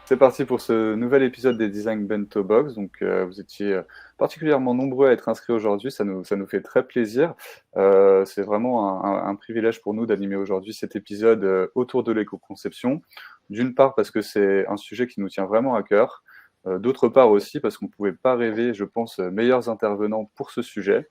C'est parti pour ce nouvel épisode des Design Bento Box. Donc, vous étiez particulièrement nombreux à être inscrits aujourd'hui. Ça nous fait très plaisir. C'est vraiment un privilège pour nous d'animer aujourd'hui cet épisode autour de l'éco-conception. D'une part, parce que c'est un sujet qui nous tient vraiment à cœur. D'autre part aussi, parce qu'on ne pouvait pas rêver, je pense, meilleurs intervenants pour ce sujet.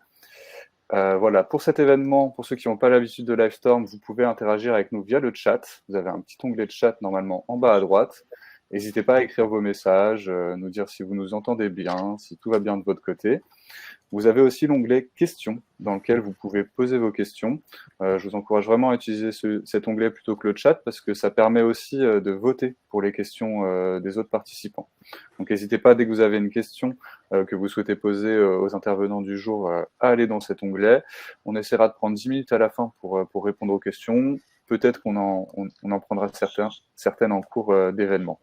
Voilà, pour cet événement, pour ceux qui n'ont pas l'habitude de Livestorm, vous pouvez interagir avec nous via le chat. Vous avez un petit onglet de chat normalement en bas à droite. N'hésitez pas à écrire vos messages, nous dire si vous nous entendez bien, si tout va bien de votre côté. Vous avez aussi l'onglet questions dans lequel vous pouvez poser vos questions. Je vous encourage vraiment à utiliser cet onglet plutôt que le chat parce que ça permet aussi de voter pour les questions des autres participants. Donc n'hésitez pas, dès que vous avez une question que vous souhaitez poser aux intervenants du jour, à aller dans cet onglet. On essaiera de prendre 10 minutes à la fin pour répondre aux questions. Peut-être qu'on en prendra certaines en cours d'événement.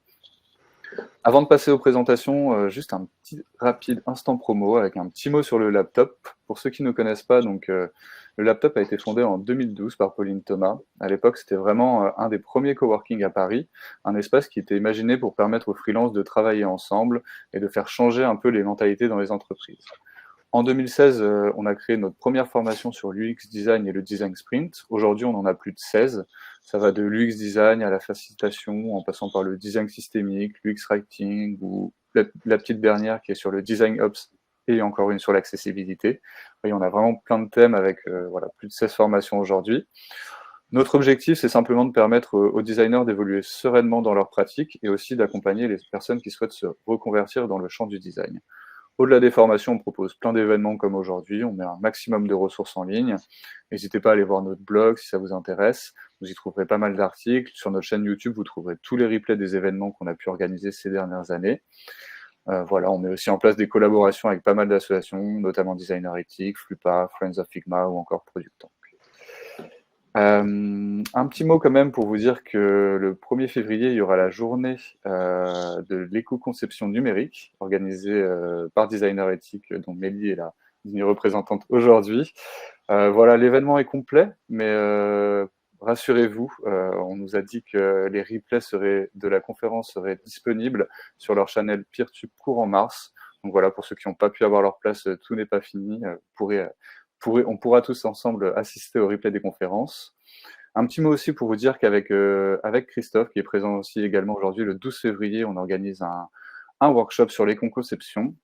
Avant de passer aux présentations, juste un petit rapide instant promo avec un petit mot sur le laptop. Pour ceux qui ne connaissent pas, donc, le laptop a été fondé en 2012 par Pauline Thomas. À l'époque, c'était vraiment un des premiers coworking à Paris, un espace qui était imaginé pour permettre aux freelances de travailler ensemble et de faire changer un peu les mentalités dans les entreprises. En 2016, on a créé notre première formation sur l'UX design et le design sprint. Aujourd'hui, on en a plus de 16. Ça va de l'UX design à la facilitation, en passant par le design systémique, l'UX writing ou la petite dernière qui est sur le design ops et encore une sur l'accessibilité. Et on a vraiment plein de thèmes avec voilà, plus de 16 formations aujourd'hui. Notre objectif, c'est simplement de permettre aux designers d'évoluer sereinement dans leur pratique et aussi d'accompagner les personnes qui souhaitent se reconvertir dans le champ du design. Au-delà des formations, on propose plein d'événements comme aujourd'hui, on met un maximum de ressources en ligne. N'hésitez pas à aller voir notre blog si ça vous intéresse. Vous y trouverez pas mal d'articles. Sur notre chaîne YouTube, vous trouverez tous les replays des événements qu'on a pu organiser ces dernières années. Voilà, on met aussi en place des collaborations avec pas mal d'associations, notamment Designer Ethic, Flupa, Friends of Figma ou encore Product. Un petit mot quand même pour vous dire que le 1er février, il y aura la journée de l'éco-conception numérique organisée par Designer Ethic, dont Mélie est la digne représentante aujourd'hui. Voilà, l'événement est complet, mais rassurez-vous, on nous a dit que les replays de la conférence seraient disponibles sur leur channel Peertube courant mars. Donc voilà, pour ceux qui n'ont pas pu avoir leur place, tout n'est pas fini. On pourra tous ensemble assister au replay des conférences. Un petit mot aussi pour vous dire avec Christophe, qui est présent aussi également aujourd'hui, le 12 février, on organise un workshop sur l'éco-conception.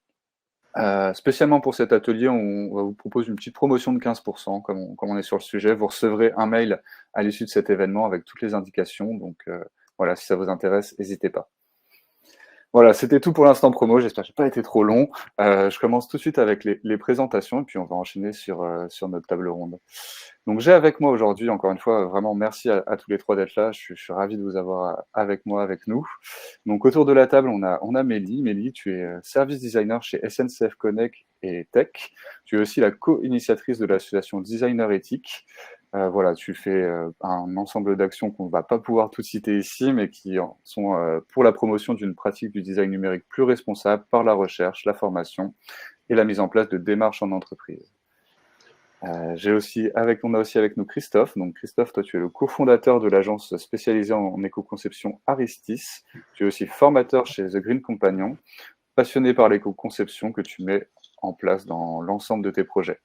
Spécialement pour cet atelier, on vous propose une petite promotion de 15%, comme on est sur le sujet. Vous recevrez un mail à l'issue de cet événement avec toutes les indications. Donc voilà, si ça vous intéresse, n'hésitez pas. Voilà, c'était tout pour l'instant promo. J'espère que je n'ai pas été trop long. Je commence tout de suite avec les présentations et puis on va enchaîner sur notre table ronde. Donc j'ai avec moi aujourd'hui, encore une fois, vraiment merci à tous les trois d'être là. Je suis ravi de vous avoir avec moi, avec nous. Donc autour de la table, on a Mélie. Mélie, tu es service designer chez SNCF Connect et Tech. Tu es aussi la co-initiatrice de l'association Designer Ethic. Voilà, tu fais un ensemble d'actions qu'on ne va pas pouvoir tout citer ici, mais qui sont pour la promotion d'une pratique du design numérique plus responsable par la recherche, la formation et la mise en place de démarches en entreprise. On a aussi avec nous Christophe. Donc Christophe, toi tu es le cofondateur de l'agence spécialisée en éco-conception Aristis. Tu es aussi formateur chez The Green Companion, passionné par l'éco-conception que tu mets en place dans l'ensemble de tes projets.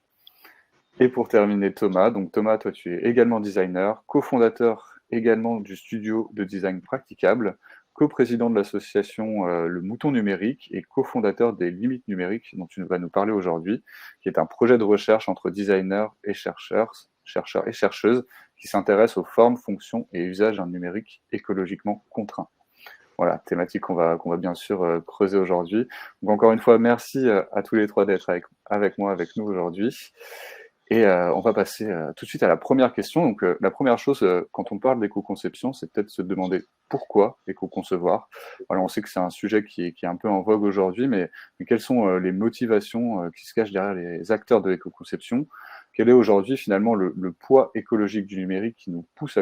Et pour terminer, Thomas. Donc Thomas, toi tu es également designer, cofondateur également du studio de design Practicable, coprésident de l'association Le Mouton Numérique et cofondateur des Limites Numériques dont tu vas nous parler aujourd'hui, qui est un projet de recherche entre designers et chercheurs et chercheuses qui s'intéressent aux formes, fonctions et usages d'un numérique écologiquement contraint. Voilà, thématique qu'on va bien sûr creuser aujourd'hui. Donc encore une fois, merci à tous les trois d'être avec moi, avec nous aujourd'hui. Et on va passer tout de suite à la première question. Donc la première chose, quand on parle d'éco-conception, c'est peut-être se demander pourquoi éco-concevoir. Voilà, on sait que c'est un sujet qui est un peu en vogue aujourd'hui, mais quelles sont les motivations qui se cachent derrière les acteurs de l'éco-conception? Quel est aujourd'hui finalement le poids écologique du numérique qui nous pousse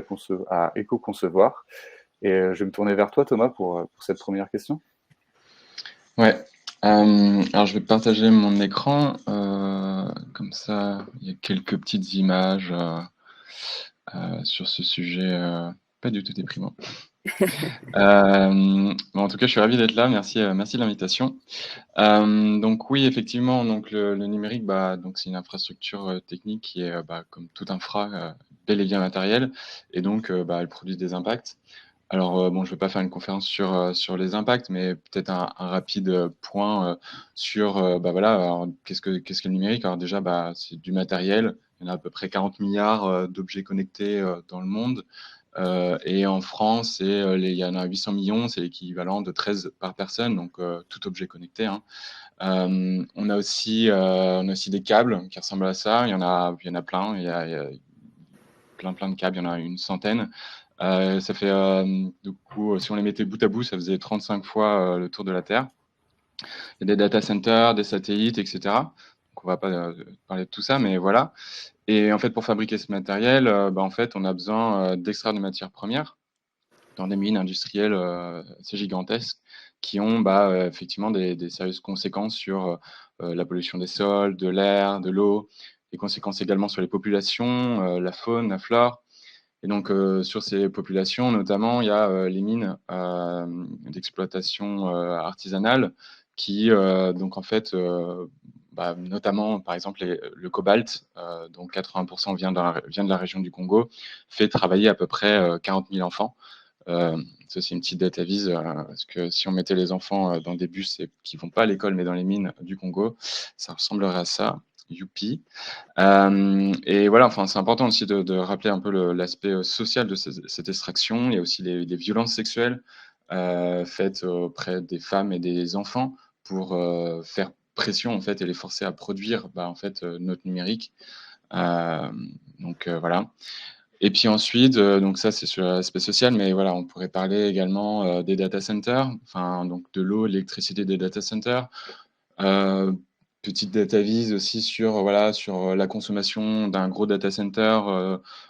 à éco-concevoir? Et je vais me tourner vers toi, Thomas, pour cette première question. Ouais. Alors je vais partager mon écran, comme ça il y a quelques petites images sur ce sujet pas du tout déprimant. En tout cas, je suis ravi d'être là. Merci, merci de l'invitation. Donc oui, effectivement, donc le numérique, donc c'est une infrastructure technique qui est, comme toute infra, bel et bien matérielle, et donc elle produit des impacts. Alors bon, je ne vais pas faire une conférence sur les impacts, mais peut-être un rapide point sur voilà, alors, qu'est-ce que le numérique? Alors déjà, c'est du matériel. Il y en a à peu près 40 milliards d'objets connectés dans le monde. Et en France, il y en a 800 millions, c'est l'équivalent de 13 par personne, donc tout objet connecté, hein. On a aussi des câbles qui ressemblent à ça. Il y en a plein. Il y a plein de câbles. Il y en a une centaine. Ça fait, du coup, si on les mettait bout à bout, ça faisait 35 fois le tour de la Terre. Il y a des data centers, des satellites, etc. Donc, on va pas parler de tout ça, mais voilà. Et en fait, pour fabriquer ce matériel, en fait, on a besoin d'extraire des matières premières dans des mines industrielles assez gigantesques qui ont effectivement des sérieuses conséquences sur la pollution des sols, de l'air, de l'eau, des conséquences également sur les populations, la faune, la flore. Et donc, sur ces populations, notamment, il y a les mines d'exploitation artisanale qui, donc en fait, notamment, par exemple, le cobalt, dont 80% vient de la région du Congo, fait travailler à peu près 40 000 enfants. Ça, c'est une petite date à vise, parce que si on mettait les enfants dans des bus qui ne vont pas à l'école, mais dans les mines du Congo, ça ressemblerait à ça. Youpi. Et voilà, enfin, c'est important aussi de rappeler un peu l'aspect social de cette extraction. Il y a aussi des violences sexuelles faites auprès des femmes et des enfants pour faire pression en fait et les forcer à produire en fait notre numérique. Euh, donc voilà. Et puis ensuite, donc ça c'est sur l'aspect social, mais voilà, on pourrait parler également des data centers, enfin donc de l'eau, l'électricité des data centers. Euh, Petite data vise aussi sur, voilà, sur la consommation d'un gros data center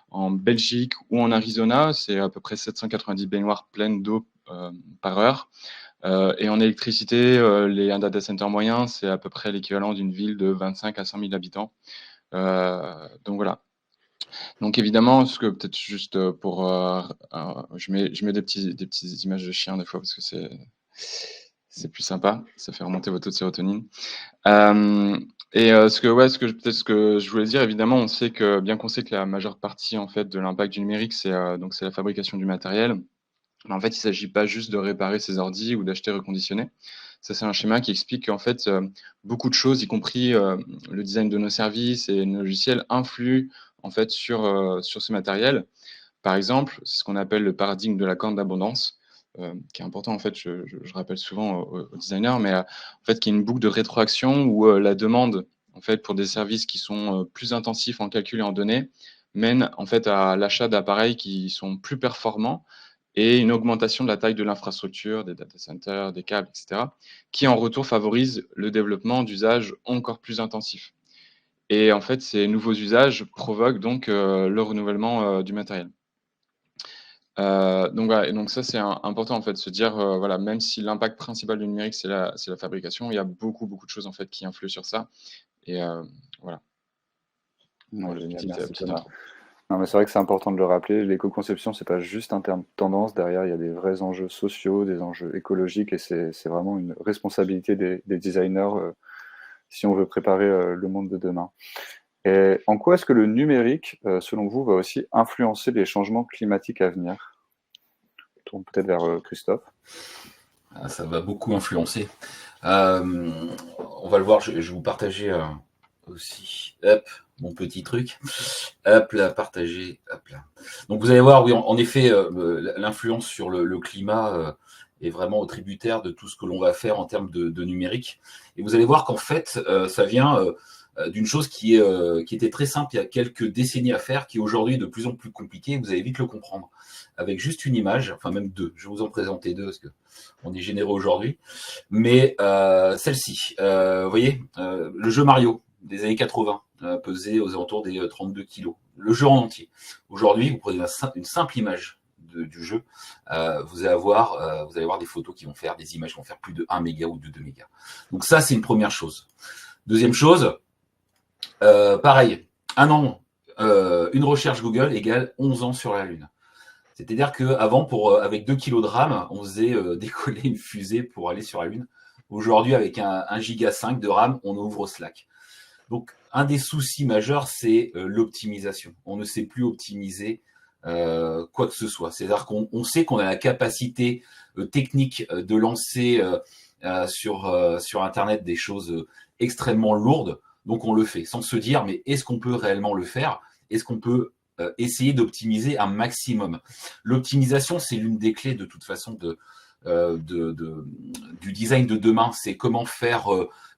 en Belgique ou en Arizona. C'est à peu près 790 baignoires pleines d'eau par heure. Et en électricité, un data center moyen, c'est à peu près l'équivalent d'une ville de 25 à 100 000 habitants. Donc voilà. Donc évidemment, ce que peut-être juste pour, je mets des petites images de chiens des fois parce que c'est plus sympa, ça fait remonter votre taux de sérotonine. Ce que je voulais dire, évidemment, bien qu'on sait que la majeure partie en fait de l'impact du numérique, c'est la fabrication du matériel. Mais en fait, il ne s'agit pas juste de réparer ses ordis ou d'acheter reconditionné. Ça, c'est un schéma qui explique qu'en fait, beaucoup de choses, y compris le design de nos services et nos logiciels, influent en fait sur ce matériel. Par exemple, c'est ce qu'on appelle le paradigme de la corne d'abondance, qui est important en fait, je rappelle souvent aux designers, mais en fait, qui est une boucle de rétroaction où la demande en fait pour des services qui sont plus intensifs en calcul et en données mène en fait à l'achat d'appareils qui sont plus performants et une augmentation de la taille de l'infrastructure, des data centers, des câbles, etc., qui en retour favorise le développement d'usages encore plus intensifs. Et en fait, ces nouveaux usages provoquent donc le renouvellement du matériel. Donc voilà, et donc ça c'est important en fait de se dire voilà, même si l'impact principal du numérique c'est la fabrication, il y a beaucoup de choses en fait qui influent sur ça. Et voilà. Ouais, Voilà, génial, merci petite Thomas. intro. Non, mais c'est vrai que c'est important de le rappeler. L'éco-conception, c'est pas juste un terme tendance. Derrière, il y a des vrais enjeux sociaux, des enjeux écologiques, et c'est vraiment une responsabilité des designers si on veut préparer le monde de demain. Et en quoi est-ce que le numérique, selon vous, va aussi influencer les changements climatiques à venir? Je tourne peut-être vers Christophe. Ça va beaucoup influencer. On va le voir, je vais vous partager aussi, hop, mon petit truc. Hop là, partager, hop là. Donc vous allez voir, oui, en effet, l'influence sur le climat est vraiment tributaire de tout ce que l'on va faire en termes de numérique. Et vous allez voir qu'en fait, ça vient d'une chose qui était très simple il y a quelques décennies à faire, qui est aujourd'hui de plus en plus compliquée. Vous allez vite le comprendre. Avec juste une image, enfin même deux. Je vais vous en présenter deux parce que on est généreux aujourd'hui. Mais celle-ci, vous voyez, le jeu Mario des années 80 pesait aux alentours des 32 kilos. Le jeu en entier. Aujourd'hui, vous prenez une simple image du jeu, vous allez avoir des photos qui vont faire, des images qui vont faire plus de 1 méga ou de 2 mégas. Donc ça, c'est une première chose. Deuxième chose, pareil, un an, une recherche Google égale 11 ans sur la Lune. C'est-à-dire qu'avant, avec 2 kilos de RAM, on faisait décoller une fusée pour aller sur la Lune. Aujourd'hui, avec un giga 5 de RAM, on ouvre Slack. Donc, un des soucis majeurs, c'est l'optimisation. On ne sait plus optimiser quoi que ce soit. C'est-à-dire qu'on sait qu'on a la capacité technique de lancer sur Internet des choses extrêmement lourdes. Donc, on le fait sans se dire, mais est-ce qu'on peut réellement le faire? Est-ce qu'on peut essayer d'optimiser un maximum? L'optimisation, c'est l'une des clés de toute façon du design de demain. C'est comment faire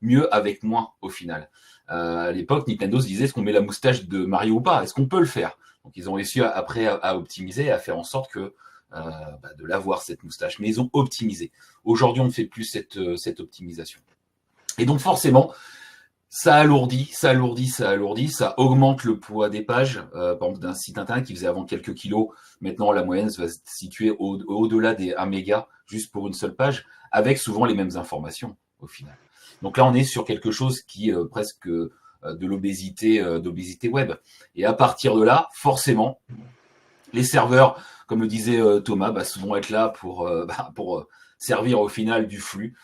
mieux avec moins au final. À l'époque, Nintendo se disait, est-ce qu'on met la moustache de Mario ou pas? Est-ce qu'on peut le faire? Donc, ils ont réussi après à optimiser, à faire en sorte que de l'avoir, cette moustache. Mais ils ont optimisé. Aujourd'hui, on ne fait plus cette optimisation. Et donc, forcément, ça alourdit, ça augmente le poids des pages. Par exemple, d'un site internet qui faisait avant quelques kilos, maintenant la moyenne va se situer au-delà des 1 méga, juste pour une seule page, avec souvent les mêmes informations au final. Donc là, on est sur quelque chose qui est presque de d'obésité web. Et à partir de là, forcément, les serveurs, comme le disait Thomas, vont être là pour servir au final du flux.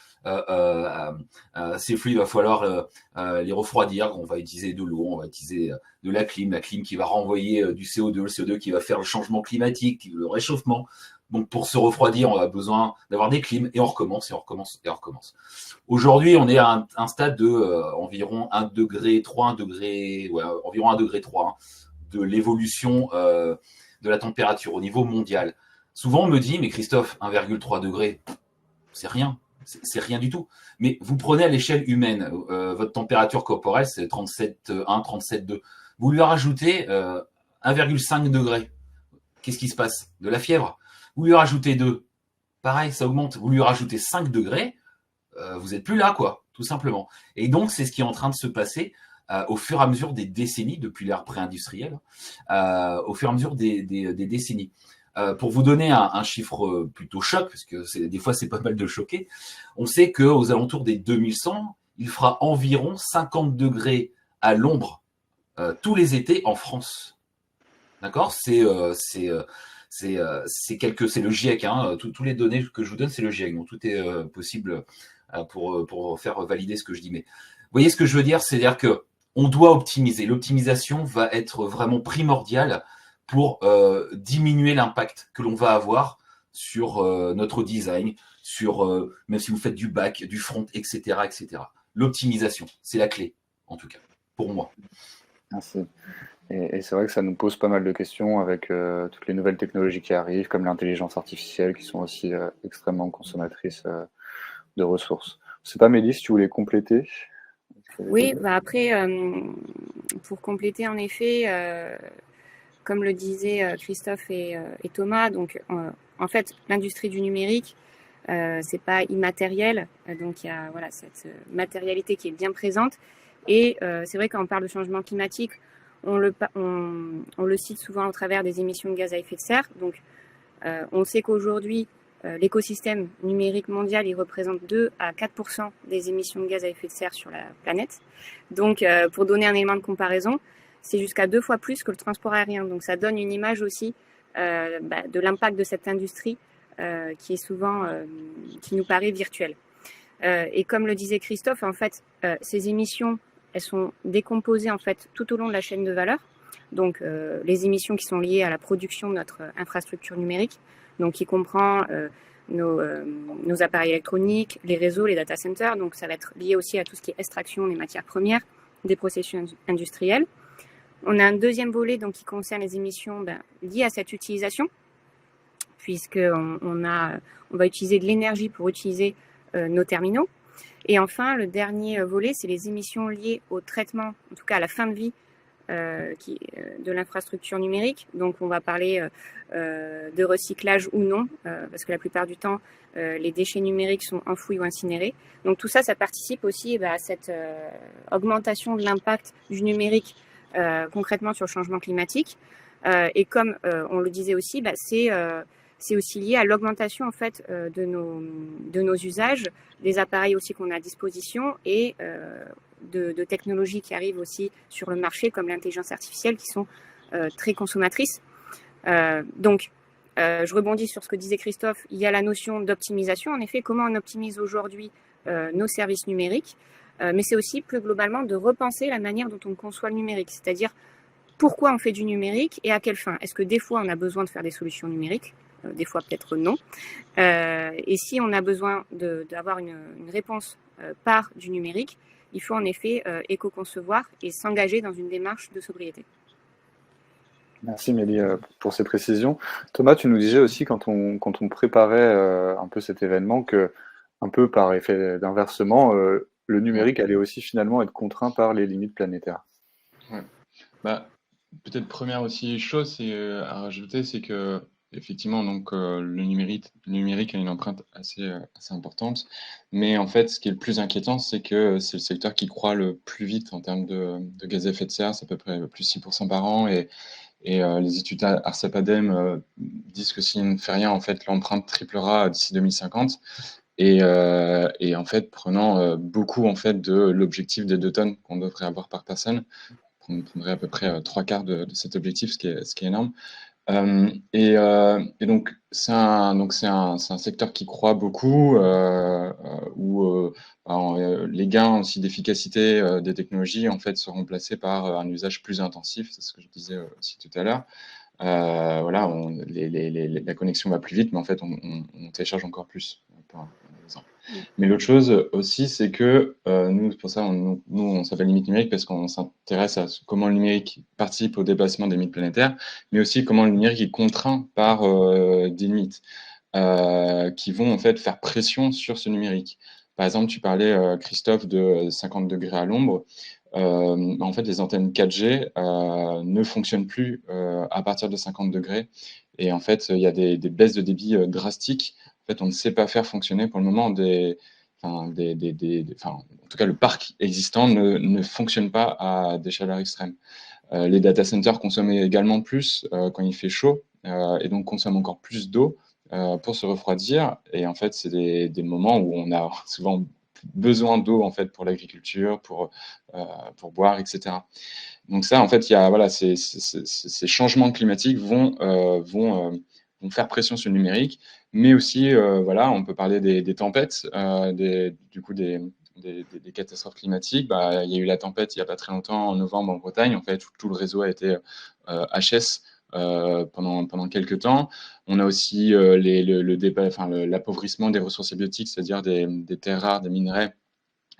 Ces flux, il va falloir les refroidir. On va utiliser de l'eau, on va utiliser de la clim qui va renvoyer du CO2, le CO2 qui va faire le changement climatique, le réchauffement. Donc pour se refroidir, on a besoin d'avoir des clims et on recommence. Aujourd'hui, on est à un stade de environ 1 degré 3, environ 1 degré 3 de l'évolution de la température au niveau mondial. Souvent, on me dit, mais Christophe, 1,3 degré, c'est rien. C'est rien du tout. Mais vous prenez à l'échelle humaine, votre température corporelle, c'est 37,1, 37,2. Vous lui rajoutez 1,5 degré. Qu'est-ce qui se passe? De la fièvre. Vous lui rajoutez 2. Pareil, ça augmente. Vous lui rajoutez 5 degrés, vous n'êtes plus là, quoi, tout simplement. Et donc, c'est ce qui est en train de se passer au fur et à mesure des décennies, depuis l'ère pré-industrielle, au fur et à mesure des décennies. Pour vous donner un chiffre plutôt choc, parce que des fois c'est pas mal de choquer, on sait qu'aux alentours des 2100, il fera environ 50 degrés à l'ombre tous les étés en France. D'accord? C'est le GIEC, hein, tous les données que je vous donne, c'est le GIEC, donc tout est possible pour faire valider ce que je dis. Mais vous voyez ce que je veux dire? C'est-à-dire que on doit optimiser. L'optimisation va être vraiment primordiale pour diminuer l'impact que l'on va avoir sur notre design, sur même si vous faites du back, du front, etc., etc. L'optimisation, c'est la clé, en tout cas, pour moi. Merci. Et c'est vrai que ça nous pose pas mal de questions avec toutes les nouvelles technologies qui arrivent, comme l'intelligence artificielle, qui sont aussi extrêmement consommatrices de ressources. Je sais pas, Mélie, si tu voulais compléter. Oui, après, pour compléter, en effet, comme le disaient Christophe et Thomas, donc en fait, l'industrie du numérique, c'est pas immatériel, donc il y a cette matérialité qui est bien présente. Et c'est vrai quand on parle de changement climatique, on le cite souvent au travers des émissions de gaz à effet de serre. Donc, on sait qu'aujourd'hui, l'écosystème numérique mondial, il représente 2 à 4% des émissions de gaz à effet de serre sur la planète. Donc, pour donner un élément de comparaison, c'est jusqu'à 2 fois plus que le transport aérien. Donc, ça donne une image aussi de l'impact de cette industrie qui est souvent, qui nous paraît virtuelle. Et comme le disait Christophe, en fait, ces émissions, elles sont décomposées en fait tout au long de la chaîne de valeur. Donc, les émissions qui sont liées à la production de notre infrastructure numérique, donc qui comprend nos appareils électroniques, les réseaux, les data centers. Donc, ça va être lié aussi à tout ce qui est extraction des matières premières, des processus industriels. On a un deuxième volet donc, qui concerne les émissions liées à cette utilisation, puisqu'on va utiliser de l'énergie pour utiliser nos terminaux. Et enfin, le dernier volet, c'est les émissions liées au traitement, en tout cas à la fin de vie de l'infrastructure numérique. Donc, on va parler de recyclage ou non, parce que la plupart du temps, les déchets numériques sont enfouis ou incinérés. Donc, tout ça, ça participe aussi à cette augmentation de l'impact du numérique concrètement sur le changement climatique. Et comme on le disait aussi, c'est aussi lié à l'augmentation en fait de nos usages, des appareils aussi qu'on a à disposition et de technologies qui arrivent aussi sur le marché comme l'intelligence artificielle qui sont très consommatrices. Donc Je rebondis sur ce que disait Christophe, il y a la notion d'optimisation. En effet, comment on optimise aujourd'hui nos services numériques, mais c'est aussi plus globalement de repenser la manière dont on conçoit le numérique, c'est-à-dire pourquoi on fait du numérique et à quelle fin. Est-ce que des fois on a besoin de faire des solutions numériques, des fois peut-être non, et si on a besoin d'avoir une réponse par du numérique, il faut en effet éco-concevoir et s'engager dans une démarche de sobriété. Merci Mélie pour ces précisions. Thomas, tu nous disais aussi quand on préparait un peu cet événement que, un peu par effet d'inversement, le numérique allait aussi finalement être contraint par les limites planétaires. Ouais. Bah, peut-être première aussi chose à rajouter, c'est que effectivement donc le numérique a une empreinte assez importante, mais en fait ce qui est le plus inquiétant, c'est que c'est le secteur qui croît le plus vite en termes de gaz à effet de serre, c'est à peu près plus 6% par an, et les études Arcep-Adem disent que s'il ne fait rien, en fait l'empreinte triplera d'ici 2050. Et en fait, prenant beaucoup en fait de l'objectif des 2 tonnes qu'on devrait avoir par personne, on prendrait à peu près 3/4 de cet objectif, ce qui est énorme. Et donc c'est un secteur qui croît beaucoup, où les gains aussi d'efficacité des technologies en fait seront remplacés par un usage plus intensif. C'est ce que je disais aussi tout à l'heure. Voilà, la connexion va plus vite, mais en fait on télécharge encore plus, par exemple. Mais l'autre chose aussi, c'est que nous, pour ça, on s'appelle Limite Numérique parce qu'on s'intéresse à comment le numérique participe au dépassement des limites planétaires, mais aussi comment le numérique est contraint par des limites qui vont en fait faire pression sur ce numérique. Par exemple, tu parlais, Christophe, de 50 degrés à l'ombre. En fait, les antennes 4G ne fonctionnent plus à partir de 50 degrés. Et en fait, il y a des baisses de débit drastiques. En fait, on ne sait pas faire fonctionner pour le moment en tout cas, le parc existant ne fonctionne pas à des chaleurs extrêmes. Les data centers consomment également plus quand il fait chaud et donc consomment encore plus d'eau pour se refroidir. Et en fait, c'est des moments où on a souvent besoin d'eau en fait pour l'agriculture, pour boire, etc. Donc ça, en fait, il y a voilà, ces changements climatiques vont faire pression sur le numérique, mais aussi voilà, on peut parler des tempêtes, des catastrophes climatiques. Bah, il y a eu la tempête il n'y a pas très longtemps en novembre en Bretagne. En fait, tout le réseau a été HS pendant quelques temps. On a aussi l'appauvrissement des ressources biotiques, c'est-à-dire des terres rares, des minerais.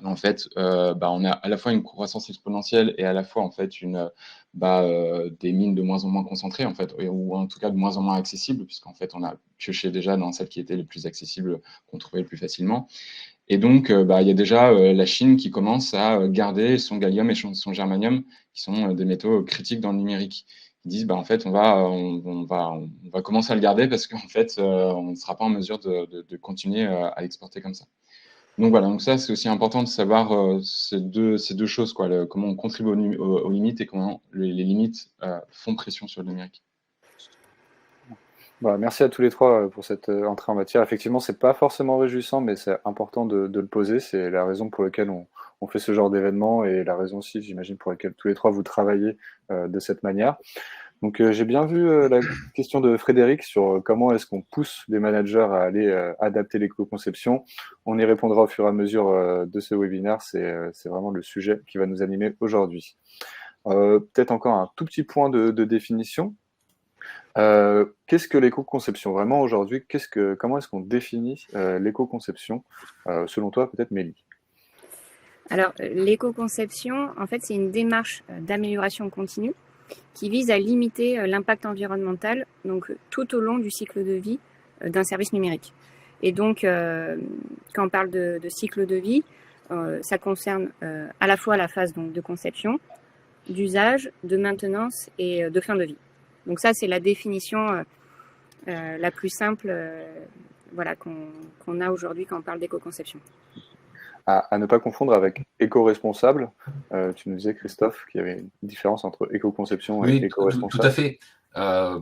En fait, on a à la fois une croissance exponentielle et à la fois en fait des mines de moins en moins concentrées en fait, ou en tout cas de moins en moins accessibles, puisqu'en fait on a pioché déjà dans celles qui étaient les plus accessibles, qu'on trouvait le plus facilement. Et donc, il y a déjà la Chine qui commence à garder son gallium et son germanium, qui sont des métaux critiques dans le numérique. Ils disent, en fait, on va commencer à le garder parce qu'en fait, on ne sera pas en mesure de continuer à l'exporter comme ça. Donc voilà, donc ça, c'est aussi important de savoir ces deux choses, quoi, comment on contribue aux limites et comment les limites font pression sur le numérique. Merci à tous les trois pour cette entrée en matière. Effectivement, c'est pas forcément réjouissant, mais c'est important de le poser. C'est la raison pour laquelle on fait ce genre d'événement et la raison aussi, j'imagine, pour laquelle tous les trois vous travaillez de cette manière. Donc j'ai bien vu la question de Frédéric sur comment est-ce qu'on pousse les managers à aller adapter l'éco-conception. On y répondra au fur et à mesure de ce webinaire. C'est vraiment le sujet qui va nous animer aujourd'hui. Peut-être encore un tout petit point de définition. Qu'est-ce que l'éco-conception vraiment aujourd'hui? Comment est-ce qu'on définit l'éco-conception selon toi, peut-être Mélie? Alors, l'éco-conception, en fait, c'est une démarche d'amélioration continue qui vise à limiter l'impact environnemental donc, tout au long du cycle de vie d'un service numérique. Et donc, quand on parle de cycle de vie, ça concerne à la fois la phase donc, de conception, d'usage, de maintenance et de fin de vie. Donc ça, c'est la définition la plus simple qu'on a aujourd'hui quand on parle d'éco-conception. À ne pas confondre avec éco-responsable. Tu nous disais, Christophe, qu'il y avait une différence entre éco-conception et éco-responsable. Tout à fait.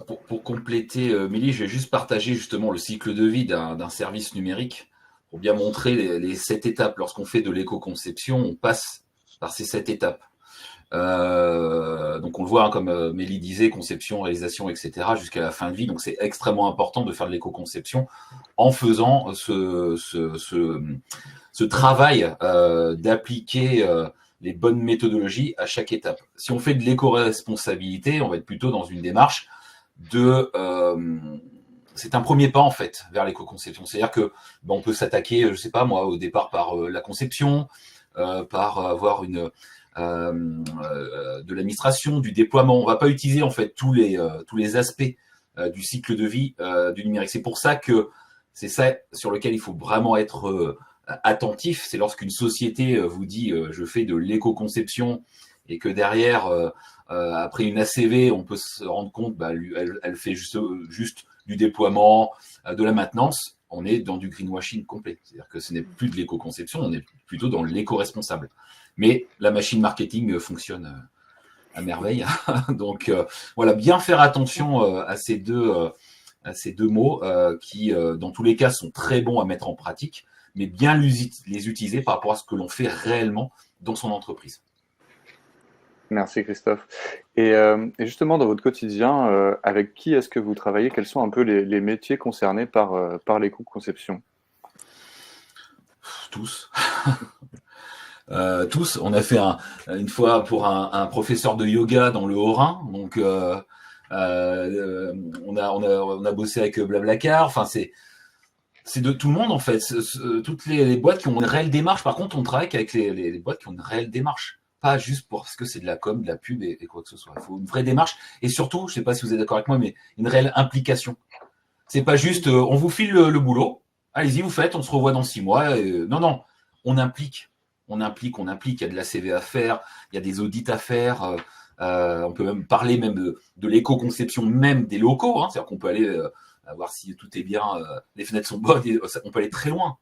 Pour compléter, Mélie, je vais juste partager justement le cycle de vie d'un service numérique pour bien montrer les 7 étapes. Lorsqu'on fait de l'éco-conception, on passe par ces 7 étapes. Donc on le voit, hein, comme Mélie disait, conception, réalisation, etc., jusqu'à la fin de vie. Donc c'est extrêmement important de faire de l'éco-conception en faisant ce travail d'appliquer les bonnes méthodologies à chaque étape. Si on fait de l'éco-responsabilité, on va être plutôt dans une démarche de... c'est un premier pas en fait vers l'éco-conception. C'est-à-dire que on peut s'attaquer, je sais pas moi, au départ par la conception, par avoir de l'administration, du déploiement. On va pas utiliser en fait tous les aspects du cycle de vie du numérique. C'est pour ça que c'est ça sur lequel il faut vraiment être attentif. C'est lorsqu'une société vous dit je fais de l'éco-conception et que derrière, après une ACV, on peut se rendre compte, elle fait juste du déploiement, de la maintenance. On est dans du greenwashing complet. C'est-à-dire que ce n'est plus de l'éco-conception, on est plutôt dans l'éco-responsable. Mais la machine marketing fonctionne à merveille. Donc voilà, bien faire attention à ces deux mots qui, dans tous les cas, sont très bons à mettre en pratique, mais bien les utiliser par rapport à ce que l'on fait réellement dans son entreprise. Merci Christophe. Et justement, dans votre quotidien, avec qui est-ce que vous travaillez? Quels sont un peu les métiers concernés par l'éco-conception? Tous. Tous. On a fait une fois pour un professeur de yoga dans le Haut-Rhin. Donc, on a bossé avec Blablacar. Enfin, c'est de tout le monde en fait. Toutes les boîtes qui ont une réelle démarche. Par contre, on travaille avec les boîtes qui ont une réelle démarche. Pas juste parce que c'est de la com, de la pub et quoi que ce soit. Il faut une vraie démarche. Et surtout, je sais pas si vous êtes d'accord avec moi, mais une réelle implication. C'est pas juste on vous file le boulot. Allez-y, vous faites, on se revoit dans 6 mois. Non, on implique. On implique. Il y a de la CV à faire, il y a des audits à faire. On peut même parler même de l'éco-conception même des locaux. Hein, c'est-à-dire qu'on peut aller voir si tout est bien, les fenêtres sont bonnes. On peut aller très loin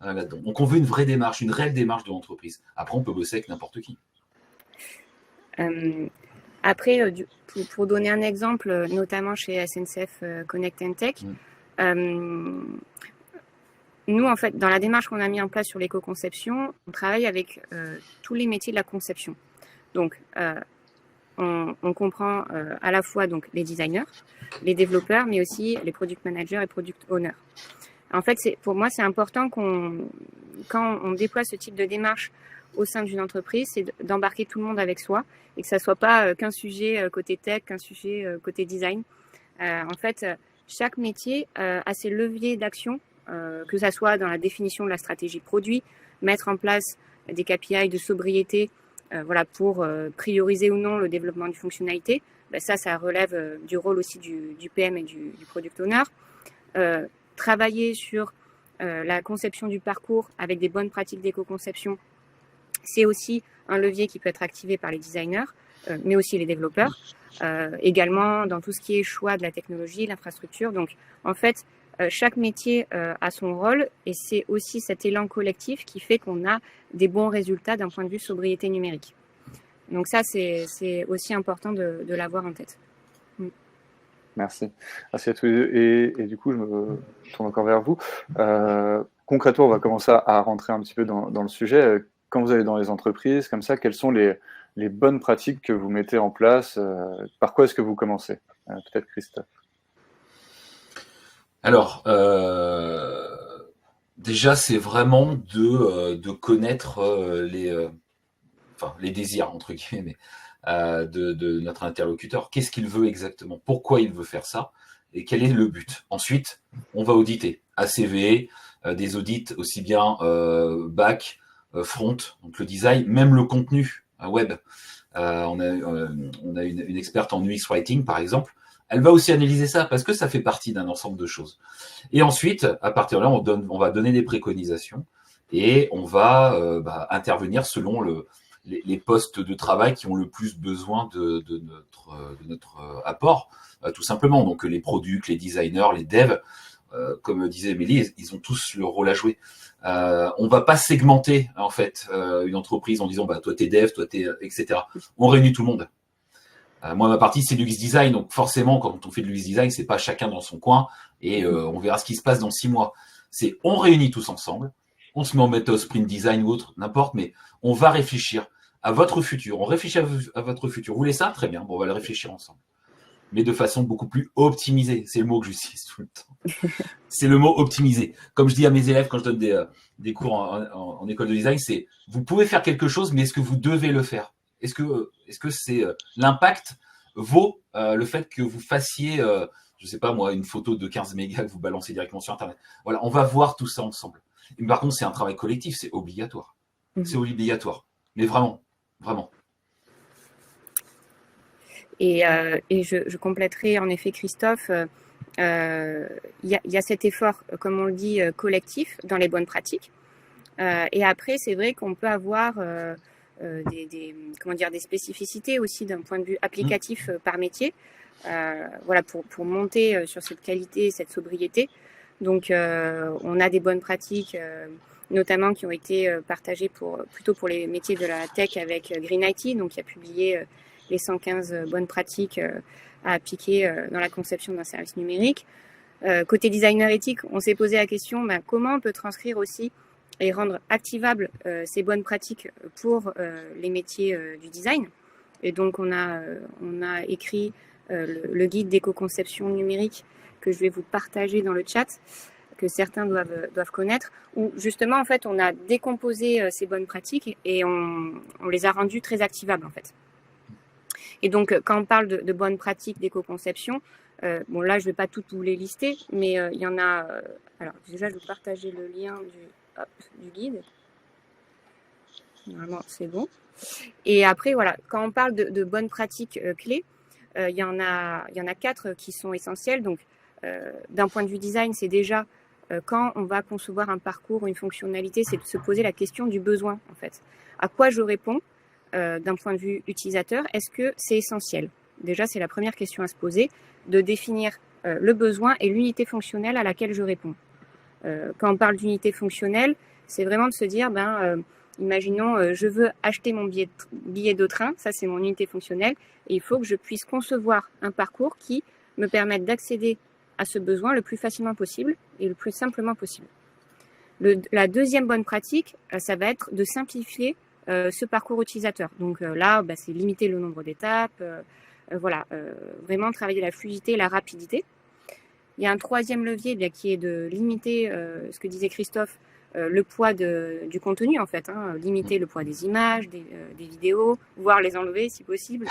là-dedans. Donc on veut une vraie démarche, une réelle démarche de l'entreprise. Après, on peut bosser avec n'importe qui. Après, pour donner un exemple, notamment chez SNCF Connect and Tech, nous, en fait, dans la démarche qu'on a mis en place sur l'éco-conception, on travaille avec tous les métiers de la conception. Donc, on comprend à la fois donc, les designers, les développeurs, mais aussi les product managers et product owners. En fait, pour moi, c'est important quand on déploie ce type de démarche au sein d'une entreprise, c'est d'embarquer tout le monde avec soi et que ça soit pas qu'un sujet côté tech, qu'un sujet côté design. En fait, chaque métier a ses leviers d'action, que ça soit dans la définition de la stratégie produit, mettre en place des KPI de sobriété, pour prioriser ou non le développement d'une fonctionnalité. Ça relève du rôle aussi du PM et du product owner. Travailler sur la conception du parcours avec des bonnes pratiques d'éco-conception, c'est aussi un levier qui peut être activé par les designers, mais aussi les développeurs. Également dans tout ce qui est choix de la technologie, l'infrastructure. Donc, en fait, chaque métier a son rôle et c'est aussi cet élan collectif qui fait qu'on a des bons résultats d'un point de vue sobriété numérique. Donc ça, c'est aussi important de l'avoir en tête. Merci. Merci à tous les deux. Et du coup, je me tourne encore vers vous. Concrètement, on va commencer à rentrer un petit peu dans le sujet. Quand vous allez dans les entreprises, comme ça, quelles sont les bonnes pratiques que vous mettez en place? Par quoi est-ce que vous commencez? Peut-être Christophe. Alors, déjà, c'est vraiment de connaître les désirs, entre guillemets, de notre interlocuteur. Qu'est-ce qu'il veut exactement? Pourquoi il veut faire ça? Et quel est le but? Ensuite, on va auditer. ACV, des audits aussi bien back, front, donc le design, même le contenu web. On a une experte en UX Writing, par exemple. Elle va aussi analyser ça parce que ça fait partie d'un ensemble de choses. Et ensuite, à partir de là, on va donner des préconisations et on va intervenir selon les postes de travail qui ont le plus besoin de notre apport, tout simplement. Donc les products, les designers, les devs, comme disait Mélie, ils ont tous leur rôle à jouer. On va pas segmenter en fait une entreprise en disant toi t'es dev, toi t'es etc. On réunit tout le monde. Moi, ma partie, c'est l'UX design. Donc, forcément, quand on fait de l'UX design, c'est pas chacun dans son coin et on verra ce qui se passe dans 6 mois. C'est on réunit tous ensemble, on se met en méthode sprint design ou autre, n'importe, mais on va réfléchir à votre futur. On réfléchit à votre futur. Vous voulez ça? Très bien. Bon, on va le réfléchir ensemble. Mais de façon beaucoup plus optimisée. C'est le mot que j'utilise tout le temps. C'est le mot optimisé. Comme je dis à mes élèves quand je donne des cours en école de design, c'est vous pouvez faire quelque chose, mais est-ce que vous devez le faire? Est-ce que c'est l'impact vaut le fait que vous fassiez, je sais pas moi, une photo de 15 mégas que vous balancez directement sur Internet? Voilà, on va voir tout ça ensemble. Mais par contre, c'est un travail collectif, c'est obligatoire. C'est obligatoire. Mais vraiment, vraiment. Et je compléterai en effet, Christophe, il y a cet effort, comme on le dit, collectif dans les bonnes pratiques. Et après, c'est vrai qu'on peut avoir des spécificités aussi d'un point de vue applicatif par métier, voilà, pour monter sur cette qualité, cette sobriété. Donc, on a des bonnes pratiques, notamment qui ont été partagées plutôt pour les métiers de la tech avec Green IT, donc qui a publié les 115 bonnes pratiques à appliquer dans la conception d'un service numérique. Côté designer éthique, on s'est posé la question comment on peut transcrire aussi et rendre activables ces bonnes pratiques pour les métiers du design. Et donc, on a écrit le guide d'éco-conception numérique que je vais vous partager dans le chat, que certains doivent connaître, où justement, en fait, on a décomposé ces bonnes pratiques et on les a rendues très activables, en fait. Et donc, quand on parle de bonnes pratiques d'éco-conception, bon, là, je ne vais pas toutes vous les lister, mais il y en a... alors, déjà, je vais vous partager le lien du guide. Normalement, c'est bon. Et après, voilà, quand on parle de bonnes pratiques clés, il y en a 4 qui sont essentielles. Donc, d'un point de vue design, c'est déjà quand on va concevoir un parcours ou une fonctionnalité, c'est de se poser la question du besoin, en fait. À quoi je réponds d'un point de vue utilisateur? Est-ce que c'est essentiel? Déjà, c'est la première question à se poser, de définir le besoin et l'unité fonctionnelle à laquelle je réponds. Quand on parle d'unité fonctionnelle, c'est vraiment de se dire, imaginons, je veux acheter mon billet de train, ça c'est mon unité fonctionnelle, et il faut que je puisse concevoir un parcours qui me permette d'accéder à ce besoin le plus facilement possible et le plus simplement possible. La deuxième bonne pratique, ça va être de simplifier ce parcours utilisateur. Donc là, c'est limiter le nombre d'étapes, vraiment travailler la fluidité et la rapidité. Il y a un troisième levier qui est de limiter, ce que disait Christophe, le poids du contenu, en fait. Limiter le poids des images, des vidéos, voire les enlever si possible,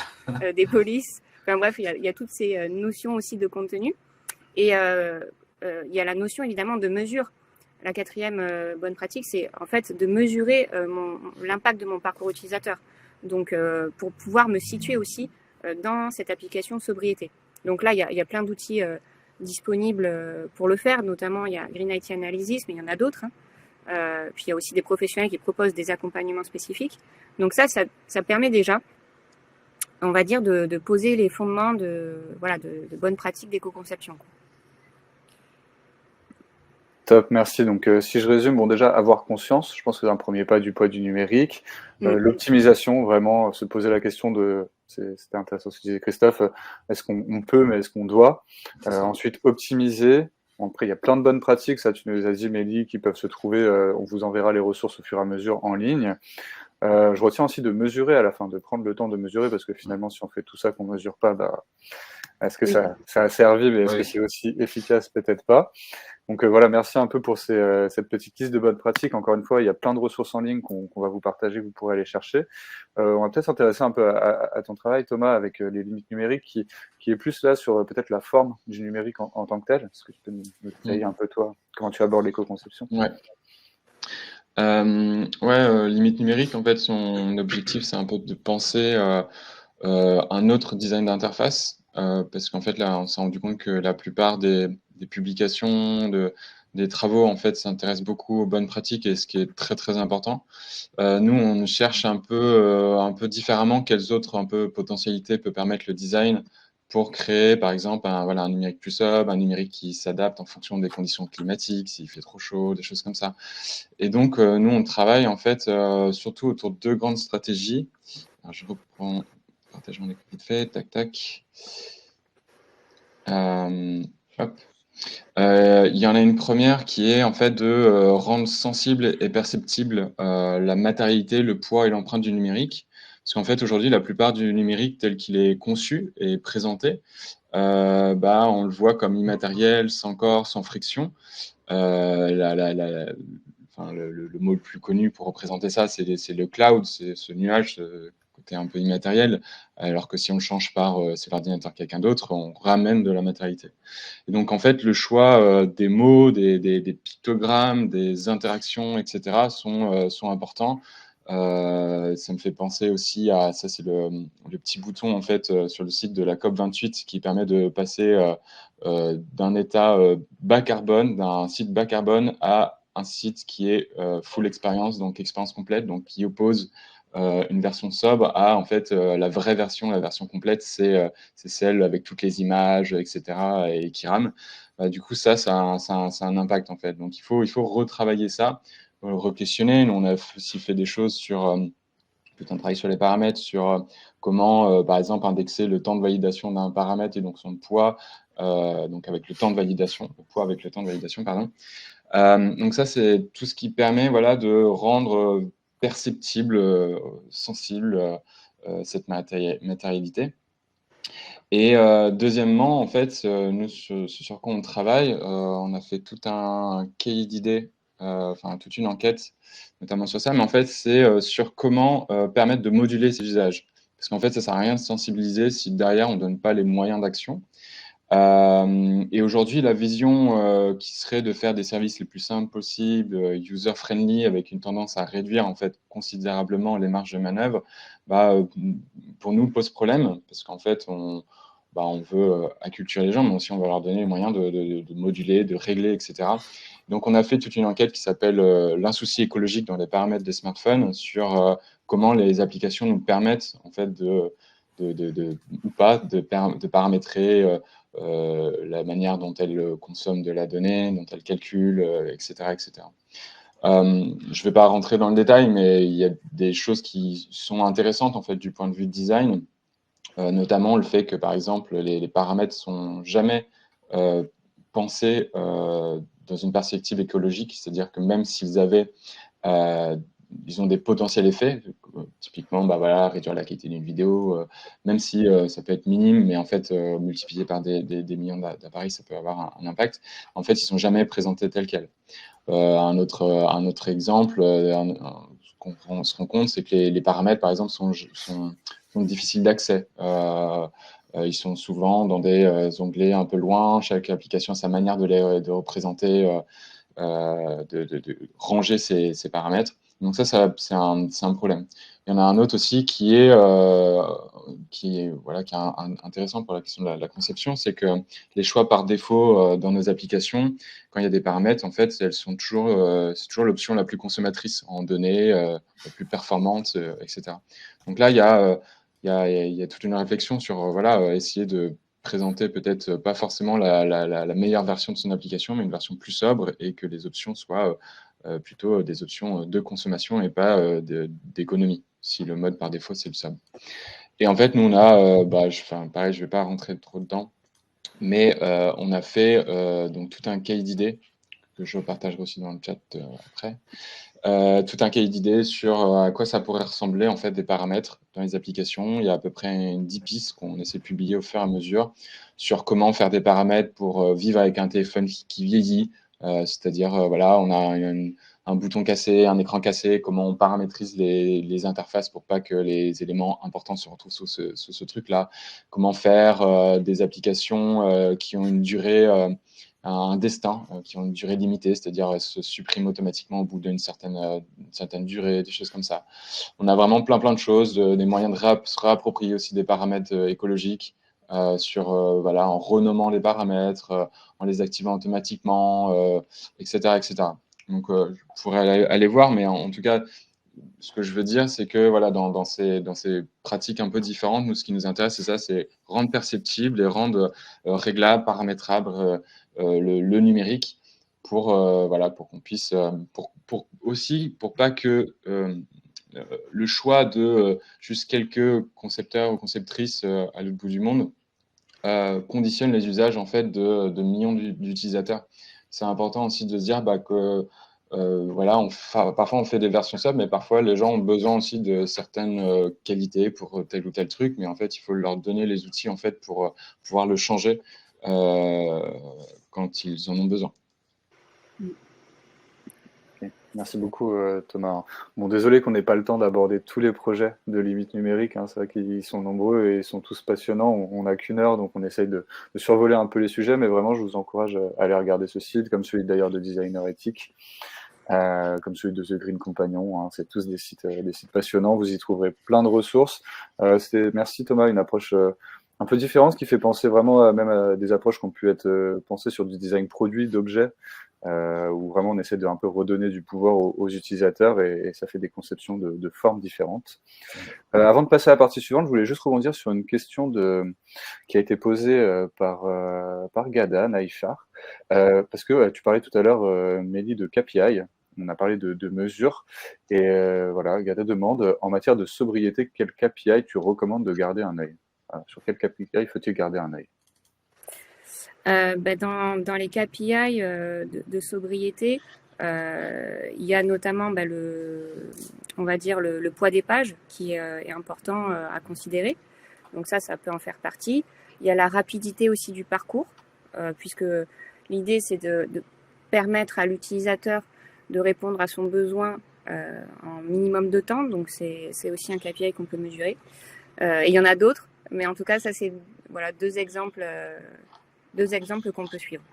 des polices. Enfin bref, il y a toutes ces notions aussi de contenu. Et il y a la notion évidemment de mesure. La quatrième bonne pratique, c'est en fait de mesurer l'impact de mon parcours utilisateur. Donc, pour pouvoir me situer aussi dans cette application sobriété. Donc là, il y a plein d'outils disponibles pour le faire. Notamment, il y a Green IT Analysis, mais il y en a d'autres. Puis il y a aussi des professionnels qui proposent des accompagnements spécifiques. Donc ça permet déjà, on va dire, de poser les fondements de bonnes pratiques d'éco-conception. Top, merci. Donc, si je résume, bon, déjà, avoir conscience, je pense que c'est un premier pas du poids du numérique. L'optimisation, vraiment, se poser la question c'était intéressant ce que disait Christophe, est-ce qu'on peut, mais est-ce qu'on doit? Ensuite, optimiser. Après, il y a plein de bonnes pratiques, ça, tu nous as dit, Mélie, qui peuvent se trouver, on vous enverra les ressources au fur et à mesure en ligne. Je retiens aussi de mesurer à la fin, de prendre le temps de mesurer, parce que finalement, si on fait tout ça qu'on ne mesure pas, est-ce que ça a servi, mais est-ce que c'est aussi efficace? Peut-être pas. Donc voilà, merci un peu pour cette petite liste de bonnes pratiques. Encore une fois, il y a plein de ressources en ligne qu'on va vous partager, que vous pourrez aller chercher. On va peut-être s'intéresser un peu à ton travail, Thomas, avec les limites numériques, qui est plus là sur peut-être la forme du numérique en tant que tel. Est-ce que tu peux nous détailler un peu, toi, comment tu abordes l'éco-conception? Limite numérique, en fait, son objectif, c'est un peu de penser un autre design d'interface, parce qu'en fait, là, on s'est rendu compte que la plupart des publications, des travaux, en fait, s'intéressent beaucoup aux bonnes pratiques, et ce qui est très, très important. Nous, on cherche un peu différemment quelles autres potentialités peut permettre le design pour créer, par exemple, un numérique plus sobre, un numérique qui s'adapte en fonction des conditions climatiques, s'il fait trop chaud, des choses comme ça. Et donc, nous, on travaille, en fait, surtout autour de 2 grandes stratégies. Alors, je reprends, partage mon écran vite fait, tac, tac. Hop. Il y en a une première qui est, en fait, de rendre sensible et perceptible la matérialité, le poids et l'empreinte du numérique. Parce qu'en fait, aujourd'hui, la plupart du numérique tel qu'il est conçu et présenté, on le voit comme immatériel, sans corps, sans friction. Le mot le plus connu pour représenter ça, c'est le cloud, c'est ce nuage, ce côté un peu immatériel, alors que si on le change par c'est l'ordinateur quelqu'un d'autre, on ramène de la matérialité. Et donc, en fait, le choix des mots, des pictogrammes, des interactions, etc., sont importants. Ça me fait penser aussi à, ça c'est le petit bouton en fait sur le site de la COP28 qui permet de passer d'un état bas carbone, d'un site bas carbone à un site qui est full expérience, donc expérience complète, donc qui oppose une version sobre à en fait la vraie version, la version complète, c'est celle avec toutes les images, etc. et qui rame. Du coup, ça a un impact en fait. Donc il faut retravailler ça, re-questionner. Nous, on a aussi fait des choses sur tout un travail sur les paramètres, sur comment, par exemple, indexer le temps de validation d'un paramètre et donc son poids, donc avec le temps de validation, le poids avec le temps de validation, pardon. Donc ça, c'est tout ce qui permet voilà, de rendre perceptible, sensible cette matérialité. Et deuxièmement, en fait, nous, ce sur quoi on travaille, on a fait tout un cahier d'idées, toute une enquête, notamment sur ça, mais en fait, c'est sur comment permettre de moduler ces usages. Parce qu'en fait, ça sert à rien de sensibiliser si derrière, on ne donne pas les moyens d'action. Et aujourd'hui, la vision qui serait de faire des services les plus simples possibles, user-friendly, avec une tendance à réduire en fait considérablement les marges de manœuvre, pour nous pose problème parce qu'en fait, on veut acculturer les gens, mais aussi on va leur donner les moyens de moduler, de régler, etc. Donc, on a fait toute une enquête qui s'appelle l'insouci écologique dans les paramètres des smartphones sur comment les applications nous permettent en fait ou pas de paramétrer la manière dont elles consomment de la donnée, dont elles calculent, etc., etc. Je ne vais pas rentrer dans le détail, mais il y a des choses qui sont intéressantes en fait du point de vue de design, notamment le fait que par exemple les paramètres sont jamais pensés dans une perspective écologique, c'est-à-dire que même s'ils avaient ils ont des potentiels effets, typiquement réduire la qualité d'une vidéo, même si ça peut être minime, mais en fait multiplié par des millions d'appareils, ça peut avoir un impact. En fait, ils ne sont jamais présentés tels quels. Un autre exemple, ce qu'on se rend compte, c'est que les paramètres, par exemple, sont difficiles d'accès. Ils sont souvent dans des onglets un peu loin. Chaque application a sa manière de représenter, de ranger ces paramètres. Donc ça c'est un problème. Il y en a un autre aussi qui est intéressant pour la question de la conception, c'est que les choix par défaut dans nos applications, quand il y a des paramètres, en fait, c'est toujours l'option la plus consommatrice en données, la plus performante, etc. Donc là, il y a toute une réflexion sur essayer de présenter peut-être pas forcément la meilleure version de son application, mais une version plus sobre et que les options soient plutôt des options de consommation et pas d'économie, si le mode par défaut, c'est le sobre. Et en fait, nous, on a, pareil, je ne vais pas rentrer trop dedans, mais on a fait donc tout un cahier d'idées que je partagerai aussi dans le chat après. Tout un cahier d'idées sur à quoi ça pourrait ressembler en fait des paramètres dans les applications. Il y a à peu près 10 pistes qu'on essaie de publier au fur et à mesure sur comment faire des paramètres pour vivre avec un téléphone qui vieillit. C'est-à-dire, on a un bouton cassé, un écran cassé, comment on paramétrise les interfaces pour pas que les éléments importants se retrouvent sur ce truc-là. Comment faire des applications qui ont une durée un destin qui ont une durée limitée, c'est-à-dire se suppriment automatiquement au bout d'une certaine durée, des choses comme ça. On a vraiment plein de choses, des moyens de se réapproprier aussi des paramètres écologiques en renommant les paramètres, en les activant automatiquement, etc., etc. Donc, je pourrais aller voir, mais en tout cas, ce que je veux dire, c'est que dans ces pratiques un peu différentes, nous, ce qui nous intéresse, c'est ça, c'est rendre perceptible et rendre réglable, paramétrable le numérique pour qu'on puisse, pour pas que le choix de juste quelques concepteurs ou conceptrices à l'autre bout du monde conditionne les usages en fait de millions d'utilisateurs. C'est important aussi de se dire que Voilà, parfois on fait des versions sub, mais parfois les gens ont besoin aussi de certaines qualités pour tel ou tel truc, mais en fait, il faut leur donner les outils en fait pour pouvoir le changer quand ils en ont besoin. Ok. Merci beaucoup, Thomas. Bon, désolé qu'on n'ait pas le temps d'aborder tous les projets de limite numérique, hein. C'est vrai qu'ils sont nombreux et ils sont tous passionnants. On n'a qu'une heure, donc on essaye de survoler un peu les sujets, mais vraiment, je vous encourage à aller regarder ce site, comme celui d'ailleurs de Designer Ethic, comme celui de The Green Companion, hein. C'est tous des sites passionnants. Vous y trouverez plein de ressources. Merci Thomas, une approche un peu différente qui fait penser vraiment même à des approches qui ont pu être pensées sur du design produit, d'objets, où vraiment on essaie de un peu redonner du pouvoir aux utilisateurs et ça fait des conceptions de formes différentes. Avant de passer à la partie suivante, je voulais juste rebondir sur une question qui a été posée par Gada Naïfar, parce que tu parlais tout à l'heure, Mélie, de KPI. On a parlé de mesures et voilà, Gada demande en matière de sobriété, quel KPI tu recommandes de garder un œil? Sur quel KPI faut-il garder un œil? Dans les KPI de sobriété, il y a notamment on va dire le poids des pages qui est important à considérer. Donc ça peut en faire partie. Il y a la rapidité aussi du parcours, puisque l'idée c'est de permettre à l'utilisateur de répondre à son besoin en minimum de temps. Donc c'est aussi un KPI qu'on peut mesurer. Et il y en a d'autres, mais en tout cas ça c'est voilà deux exemples qu'on peut suivre.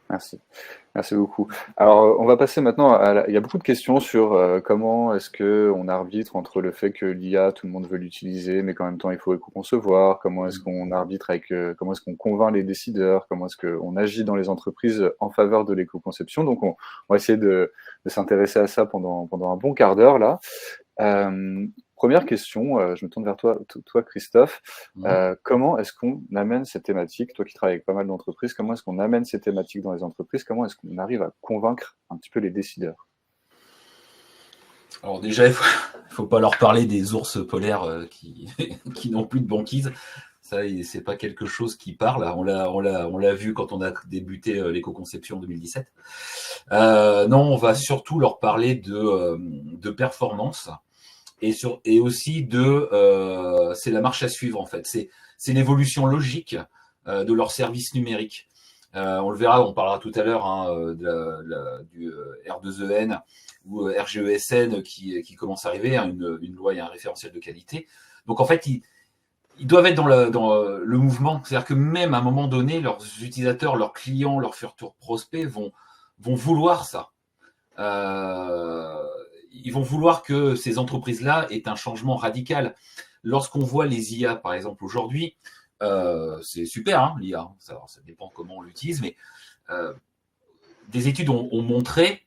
Merci beaucoup. Alors, on va passer maintenant il y a beaucoup de questions sur comment est-ce qu'on arbitre entre le fait que l'IA, tout le monde veut l'utiliser, mais qu'en même temps, il faut éco-concevoir, comment est-ce qu'on arbitre comment est-ce qu'on convainc les décideurs, comment est-ce qu'on agit dans les entreprises en faveur de l'éco-conception. Donc, on va essayer de s'intéresser à ça pendant un bon quart d'heure, là. Première question, je me tourne vers toi Christophe. Comment est-ce qu'on amène cette thématique, toi qui travailles avec pas mal d'entreprises, comment est-ce qu'on amène ces thématiques dans les entreprises? Comment est-ce qu'on arrive à convaincre un petit peu les décideurs? Alors déjà, il faut pas leur parler des ours polaires qui n'ont plus de banquise. Ça, c'est pas quelque chose qui parle. On l'a vu quand on a débuté l'éco-conception en 2017. Non, on va surtout leur parler de performance. Et aussi c'est la marche à suivre en fait. C'est l'évolution logique de leur service numérique. On le verra, on parlera tout à l'heure du R2EN ou RGESN qui commence à arriver, hein, une loi et un référentiel de qualité. Donc en fait, ils doivent être dans le mouvement. C'est-à-dire que même à un moment donné, leurs utilisateurs, leurs clients, leurs futurs prospects vont vouloir ça. Ils vont vouloir que ces entreprises-là aient un changement radical. Lorsqu'on voit les IA, par exemple, aujourd'hui, c'est super, hein, l'IA. Ça dépend comment on l'utilise, mais des études ont montré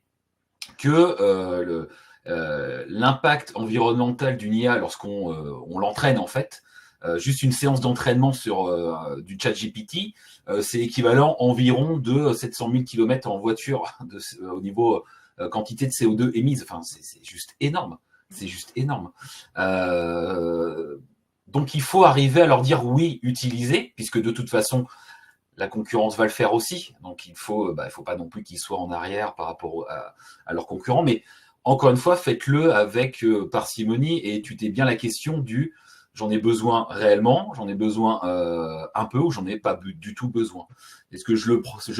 que l'impact environnemental d'une IA, lorsqu'on l'entraîne, en fait, juste une séance d'entraînement sur du ChatGPT, c'est équivalent environ de 700 000 km en voiture au niveau quantité de CO2 émise. Enfin, c'est juste énorme. C'est juste énorme. Donc, il faut arriver à leur dire oui, utilisez, puisque de toute façon, la concurrence va le faire aussi. Donc, il faut pas non plus qu'ils soient en arrière par rapport à leurs concurrents. Mais encore une fois, faites-le avec parcimonie et étudiez bien la question du j'en ai besoin réellement, j'en ai besoin un peu ou j'en ai pas du tout besoin. Est-ce que je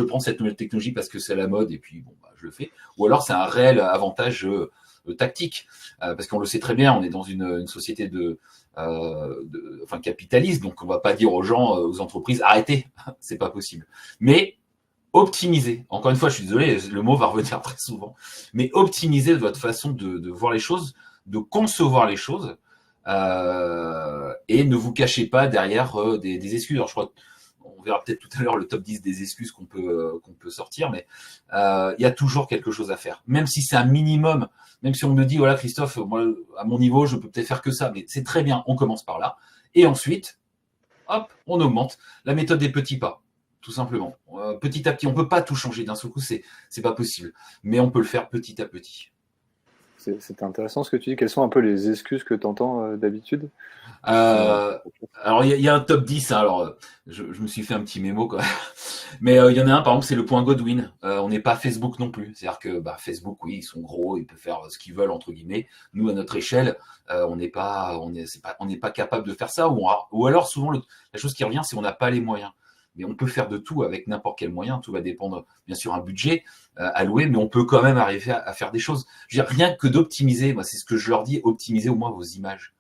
prends cette nouvelle technologie parce que c'est à la mode et puis bon, je le fais, ou alors c'est un réel avantage tactique, parce qu'on le sait très bien, on est dans une société capitaliste, donc on va pas dire aux gens, aux entreprises, arrêtez, c'est pas possible. Mais optimiser. Encore une fois, je suis désolé, le mot va revenir très souvent, mais optimiser votre façon de voir les choses, de concevoir les choses. Et ne vous cachez pas derrière des excuses. Alors, je crois on verra peut-être tout à l'heure le top 10 des excuses qu'on peut sortir, mais il y a toujours quelque chose à faire. Même si c'est un minimum, même si on me dit, voilà Christophe, moi, à mon niveau, je peux peut-être faire que ça, mais c'est très bien, on commence par là. Et ensuite, hop, on augmente. La méthode des petits pas, tout simplement. Petit à petit, on peut pas tout changer d'un seul coup, c'est pas possible. Mais on peut le faire petit à petit. C'est intéressant ce que tu dis. Quelles sont un peu les excuses que tu entends d'habitude? Alors, il y a un top 10. Hein, alors, je me suis fait un petit mémo, quoi. Mais il y en a un, par exemple, c'est le point Godwin. On n'est pas Facebook non plus. C'est-à-dire que Facebook, oui, ils sont gros, ils peuvent faire ce qu'ils veulent, entre guillemets. Nous, à notre échelle, on n'est pas capable de faire ça. Ou alors, souvent, la chose qui revient, c'est qu'on n'a pas les moyens. Mais on peut faire de tout avec n'importe quel moyen. Tout va dépendre, bien sûr, un budget alloué, mais on peut quand même arriver à faire des choses. Je veux dire, rien que d'optimiser, moi, c'est ce que je leur dis, optimisez au moins vos images.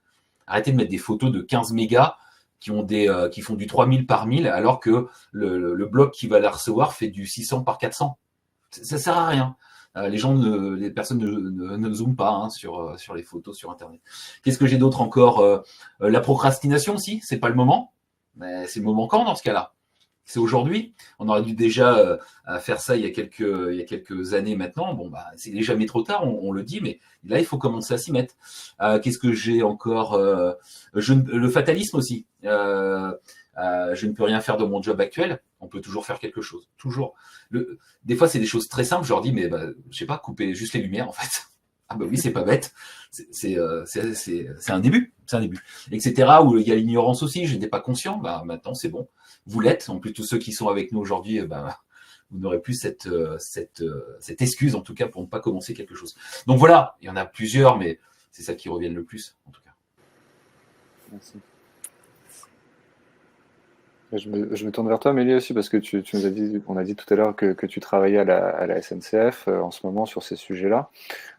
Arrêtez de mettre des photos de 15 mégas qui font du 3000 par 1000, alors que le bloc qui va la recevoir fait du 600 par 400. Ça sert à rien. Les personnes ne zooment pas sur les photos sur Internet. Qu'est-ce que j'ai d'autre encore? La procrastination aussi, c'est pas le moment. Mais c'est le moment quand dans ce cas-là? C'est aujourd'hui. On aurait dû déjà faire ça il y a quelques années maintenant. Bon, c'est jamais trop tard, on le dit, mais là, il faut commencer à s'y mettre. Qu'est-ce que j'ai encore? Le fatalisme aussi. Je ne peux rien faire de mon job actuel. On peut toujours faire quelque chose. Toujours. Des fois, c'est des choses très simples. Je leur dis, mais je sais pas, couper juste les lumières, en fait. Ah oui, c'est pas bête. C'est un début. C'est un début. Etc. Où il y a l'ignorance aussi. Je n'étais pas conscient. Maintenant, c'est bon. Vous l'êtes. En plus, tous ceux qui sont avec nous aujourd'hui, vous n'aurez plus cette excuse, en tout cas, pour ne pas commencer quelque chose. Donc voilà, il y en a plusieurs, mais c'est ça qui revient le plus, en tout cas. Merci. Je me tourne vers toi, Mélie, aussi, parce que tu nous as dit, on a dit tout à l'heure que tu travaillais à la SNCF en ce moment sur ces sujets-là,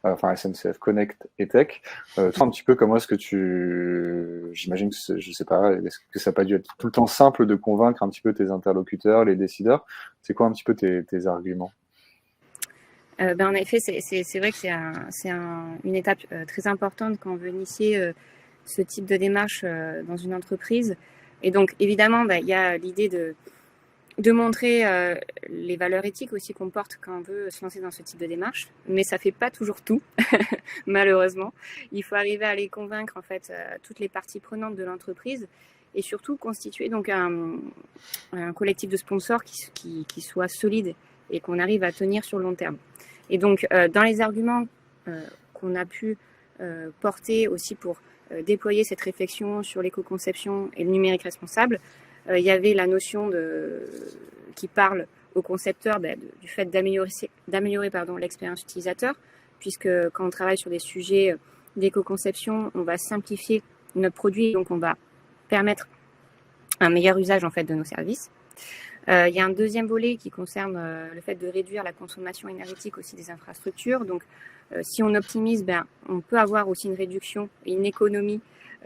enfin SNCF Connect et Tech. Toi, un petit peu, comment est-ce que j'imagine que, je sais pas, est-ce que ça n'a pas dû être tout le temps simple de convaincre un petit peu tes interlocuteurs, les décideurs? C'est quoi un petit peu tes arguments? En effet, c'est vrai que c'est une étape très importante quand on veut initier ce type de démarche dans une entreprise. Et donc, évidemment, il y a l'idée de montrer les valeurs éthiques aussi qu'on porte quand on veut se lancer dans ce type de démarche. Mais ça ne fait pas toujours tout, malheureusement. Il faut arriver à les convaincre, en fait, toutes les parties prenantes de l'entreprise et surtout constituer donc un collectif de sponsors qui soit solide et qu'on arrive à tenir sur le long terme. Et donc, dans les arguments qu'on a pu porter aussi pour déployer cette réflexion sur l'éco-conception et le numérique responsable, il y avait la notion qui parle aux concepteurs du fait d'améliorer l'expérience utilisateur, puisque quand on travaille sur des sujets d'éco-conception, on va simplifier notre produit, donc on va permettre un meilleur usage en fait de nos services. Il y a un deuxième volet qui concerne le fait de réduire la consommation énergétique aussi des infrastructures. Donc, si on optimise, on peut avoir aussi une réduction et une économie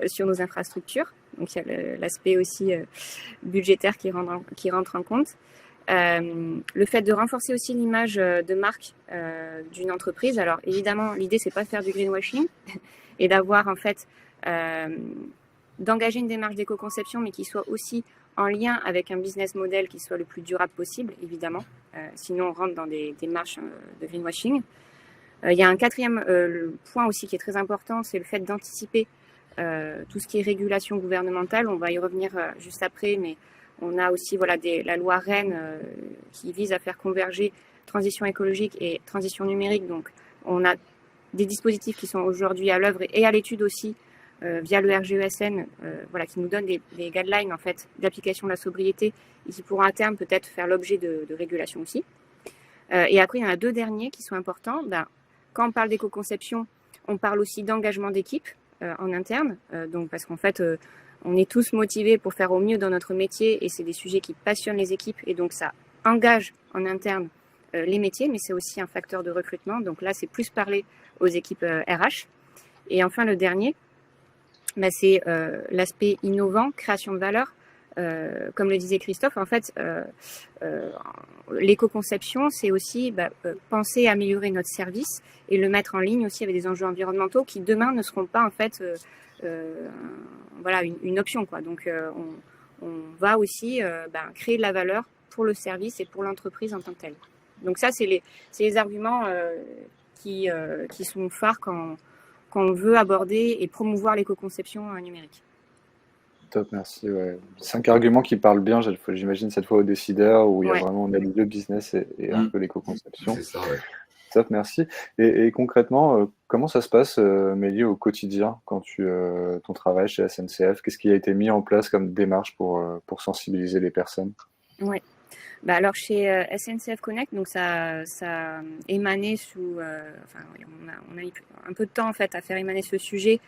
sur nos infrastructures. Donc, il y a l'aspect aussi budgétaire qui rentre en compte. Le fait de renforcer aussi l'image de marque d'une entreprise. Alors, évidemment, l'idée, c'est pas de faire du greenwashing et d'avoir, en fait, d'engager une démarche d'éco-conception, mais qui soit aussi en lien avec un business model qui soit le plus durable possible, évidemment. Sinon, on rentre dans des démarches de greenwashing. Il y a un quatrième point aussi qui est très important, c'est le fait d'anticiper tout ce qui est régulation gouvernementale. On va y revenir juste après, mais on a aussi la loi REEN qui vise à faire converger transition écologique et transition numérique. Donc, on a des dispositifs qui sont aujourd'hui à l'œuvre et à l'étude aussi via le RGESN, qui nous donne des guidelines en fait d'application de la sobriété et qui pourront à terme peut-être faire l'objet de régulation aussi. Et après, il y en a deux derniers qui sont importants. Quand on parle d'éco-conception, on parle aussi d'engagement d'équipe en interne, donc parce qu'en fait, on est tous motivés pour faire au mieux dans notre métier et c'est des sujets qui passionnent les équipes et donc ça engage en interne les métiers, mais c'est aussi un facteur de recrutement. Donc là, c'est plus parler aux équipes RH. Et enfin, le dernier, c'est l'aspect innovant, création de valeur. Comme le disait Christophe, en fait, l'éco-conception, c'est aussi penser à améliorer notre service et le mettre en ligne aussi avec des enjeux environnementaux qui demain ne seront pas en fait une option, quoi. Donc, on va aussi créer de la valeur pour le service et pour l'entreprise en tant que telle. Donc ça, c'est les arguments qui sont phares quand on veut aborder et promouvoir l'éco-conception numérique. Top, merci. Ouais. 5 arguments qui parlent bien, j'imagine, cette fois aux décideurs, où il y a vraiment, on a le business et un peu l'éco-conception. C'est ça, ouais. Top, merci. Et concrètement, comment ça se passe, Mélie, au quotidien quand ton travail chez SNCF? Qu'est-ce qui a été mis en place comme démarche pour sensibiliser les personnes? Ouais. Bah alors chez SNCF Connect, donc ça émané sous, enfin, on a eu un peu de temps en fait à faire émaner ce sujet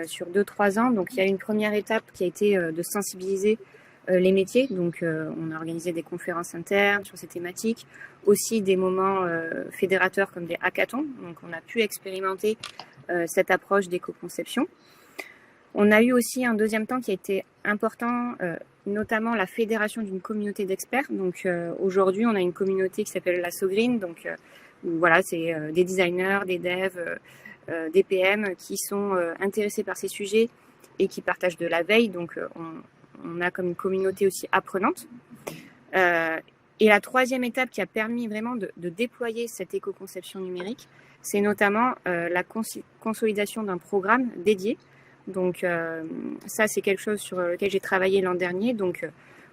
sur 2-3 ans. Donc il y a une première étape qui a été de sensibiliser les métiers. Donc on a organisé des conférences internes sur ces thématiques, aussi des moments fédérateurs comme des hackathons. Donc on a pu expérimenter cette approche d'éco-conception. On a eu aussi un deuxième temps qui a été important, notamment la fédération d'une communauté d'experts. Donc aujourd'hui, on a une communauté qui s'appelle la SoGreen. Donc voilà, c'est des designers, des devs, des PM qui sont intéressés par ces sujets et qui partagent de la veille. Donc on a comme une communauté aussi apprenante. Et la troisième étape qui a permis vraiment de déployer cette éco-conception numérique, c'est notamment la consolidation d'un programme dédié. Donc ça, c'est quelque chose sur lequel j'ai travaillé l'an dernier, donc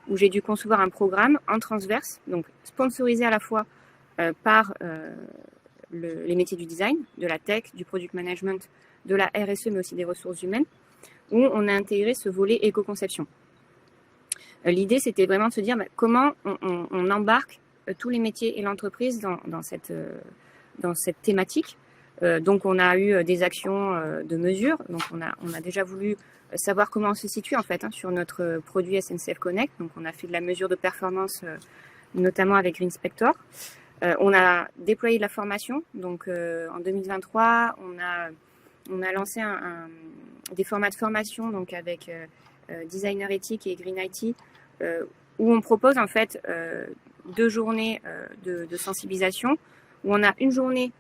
où j'ai dû concevoir un programme en transverse, donc sponsorisé à la fois par les métiers du design, de la tech, du product management, de la RSE, mais aussi des ressources humaines, où on a intégré ce volet éco-conception. L'idée, c'était vraiment de se dire comment on embarque tous les métiers et l'entreprise dans cette thématique. Donc, on a eu des actions de mesure. Donc, on a déjà voulu savoir comment on se situe en fait sur notre produit SNCF Connect. Donc, on a fait de la mesure de performance, notamment avec Greenspector. On a déployé de la formation. Donc, en 2023, on a lancé des formats de formation donc avec Designer Ethic et Green IT, où on propose en fait 2 journées de sensibilisation, où on a une journée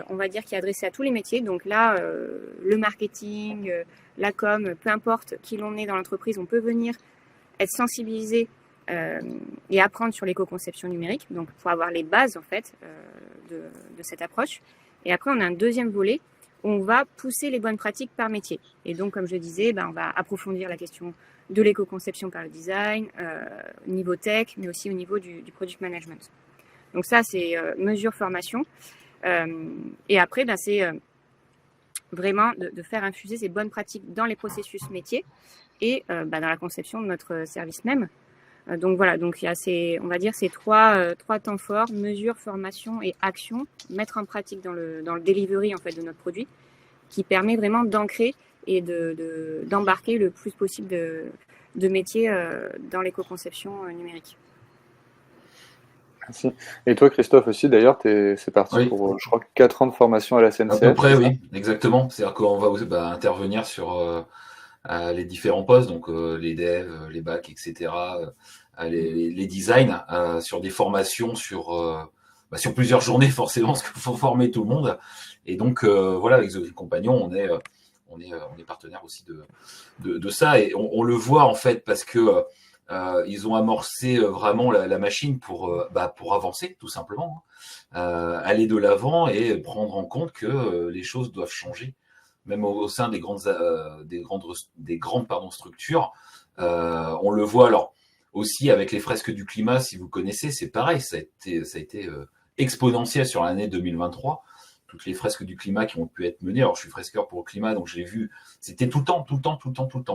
on va dire, qui est adressé à tous les métiers. Donc là, le marketing, la com, peu importe qui l'on est dans l'entreprise, on peut venir être sensibilisé et apprendre sur l'éco-conception numérique, donc pour avoir les bases en fait de cette approche. Et après, on a un deuxième volet où on va pousser les bonnes pratiques par métier. Et donc, comme je disais, on va approfondir la question de l'éco-conception par le design, au niveau tech, mais aussi au niveau du product management. Donc ça, c'est mesure formation. Et après, c'est vraiment de faire infuser ces bonnes pratiques dans les processus métiers et dans la conception de notre service même. Donc voilà, donc il y a on va dire ces trois temps forts, mesure, formation et action, mettre en pratique dans le delivery en fait de notre produit, qui permet vraiment d'ancrer et d'embarquer le plus possible de métiers dans l'éco-conception numérique. Merci. Et toi, Christophe, aussi, d'ailleurs, c'est parti Oui. pour, je crois, 4 ans de formation à la SNCF. À peu près, oui, exactement. C'est-à-dire qu'on va intervenir sur les différents postes, donc les devs, les bacs, etc., les designs, sur des formations sur plusieurs journées, forcément, parce qu'il faut former tout le monde. Et donc, voilà, avec The Green Companion, on est partenaire aussi de ça. Et on le voit, en fait, parce que ils ont amorcé vraiment la machine pour avancer, tout simplement, aller de l'avant et prendre en compte que les choses doivent changer, même au sein des grandes structures. On le voit alors aussi avec les fresques du climat, si vous connaissez, c'est pareil, ça a été exponentiel sur l'année 2023. Toutes les fresques du climat qui ont pu être menées. Alors, je suis fresqueur pour le climat, donc je l'ai vu. C'était tout le temps.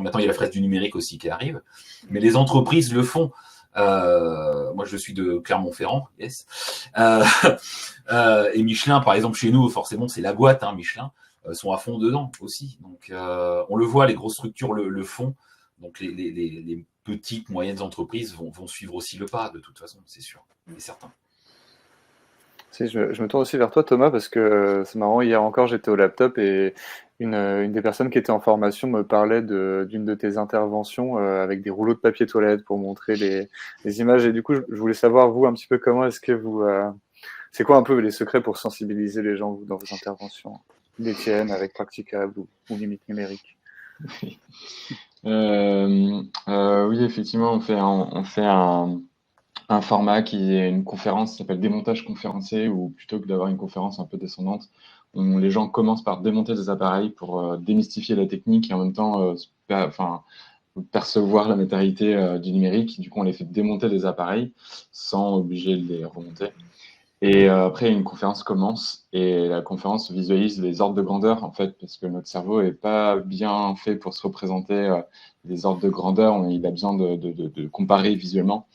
Maintenant, il y a la fresque du numérique aussi qui arrive. Mais les entreprises le font. Moi, je suis de Clermont-Ferrand, yes. Et Michelin, par exemple, chez nous, forcément, c'est la boîte, Michelin, sont à fond dedans aussi. Donc, on le voit, les grosses structures le font. Donc, les petites, moyennes entreprises vont suivre aussi le pas, de toute façon, c'est sûr et certain. Je me tourne aussi vers toi, Thomas, parce que c'est marrant, hier encore, j'étais au laptop et une des personnes qui était en formation me parlait d'une de tes interventions avec des rouleaux de papier toilette pour montrer les images. Et du coup, je voulais savoir, vous, un petit peu comment est-ce que c'est quoi un peu les secrets pour sensibiliser les gens dans vos interventions, les tiennes avec Practicable ou Limite Numérique? Oui, effectivement, on fait un format qui est une conférence qui s'appelle démontage conférencé, où plutôt que d'avoir une conférence un peu descendante, les gens commencent par démonter des appareils pour démystifier la technique et en même temps percevoir la matérialité du numérique. Du coup, on les fait démonter des appareils sans obliger de les remonter. Et après, une conférence commence et la conférence visualise les ordres de grandeur, en fait, parce que notre cerveau est pas bien fait pour se représenter des ordres de grandeur. Il a besoin de comparer visuellement.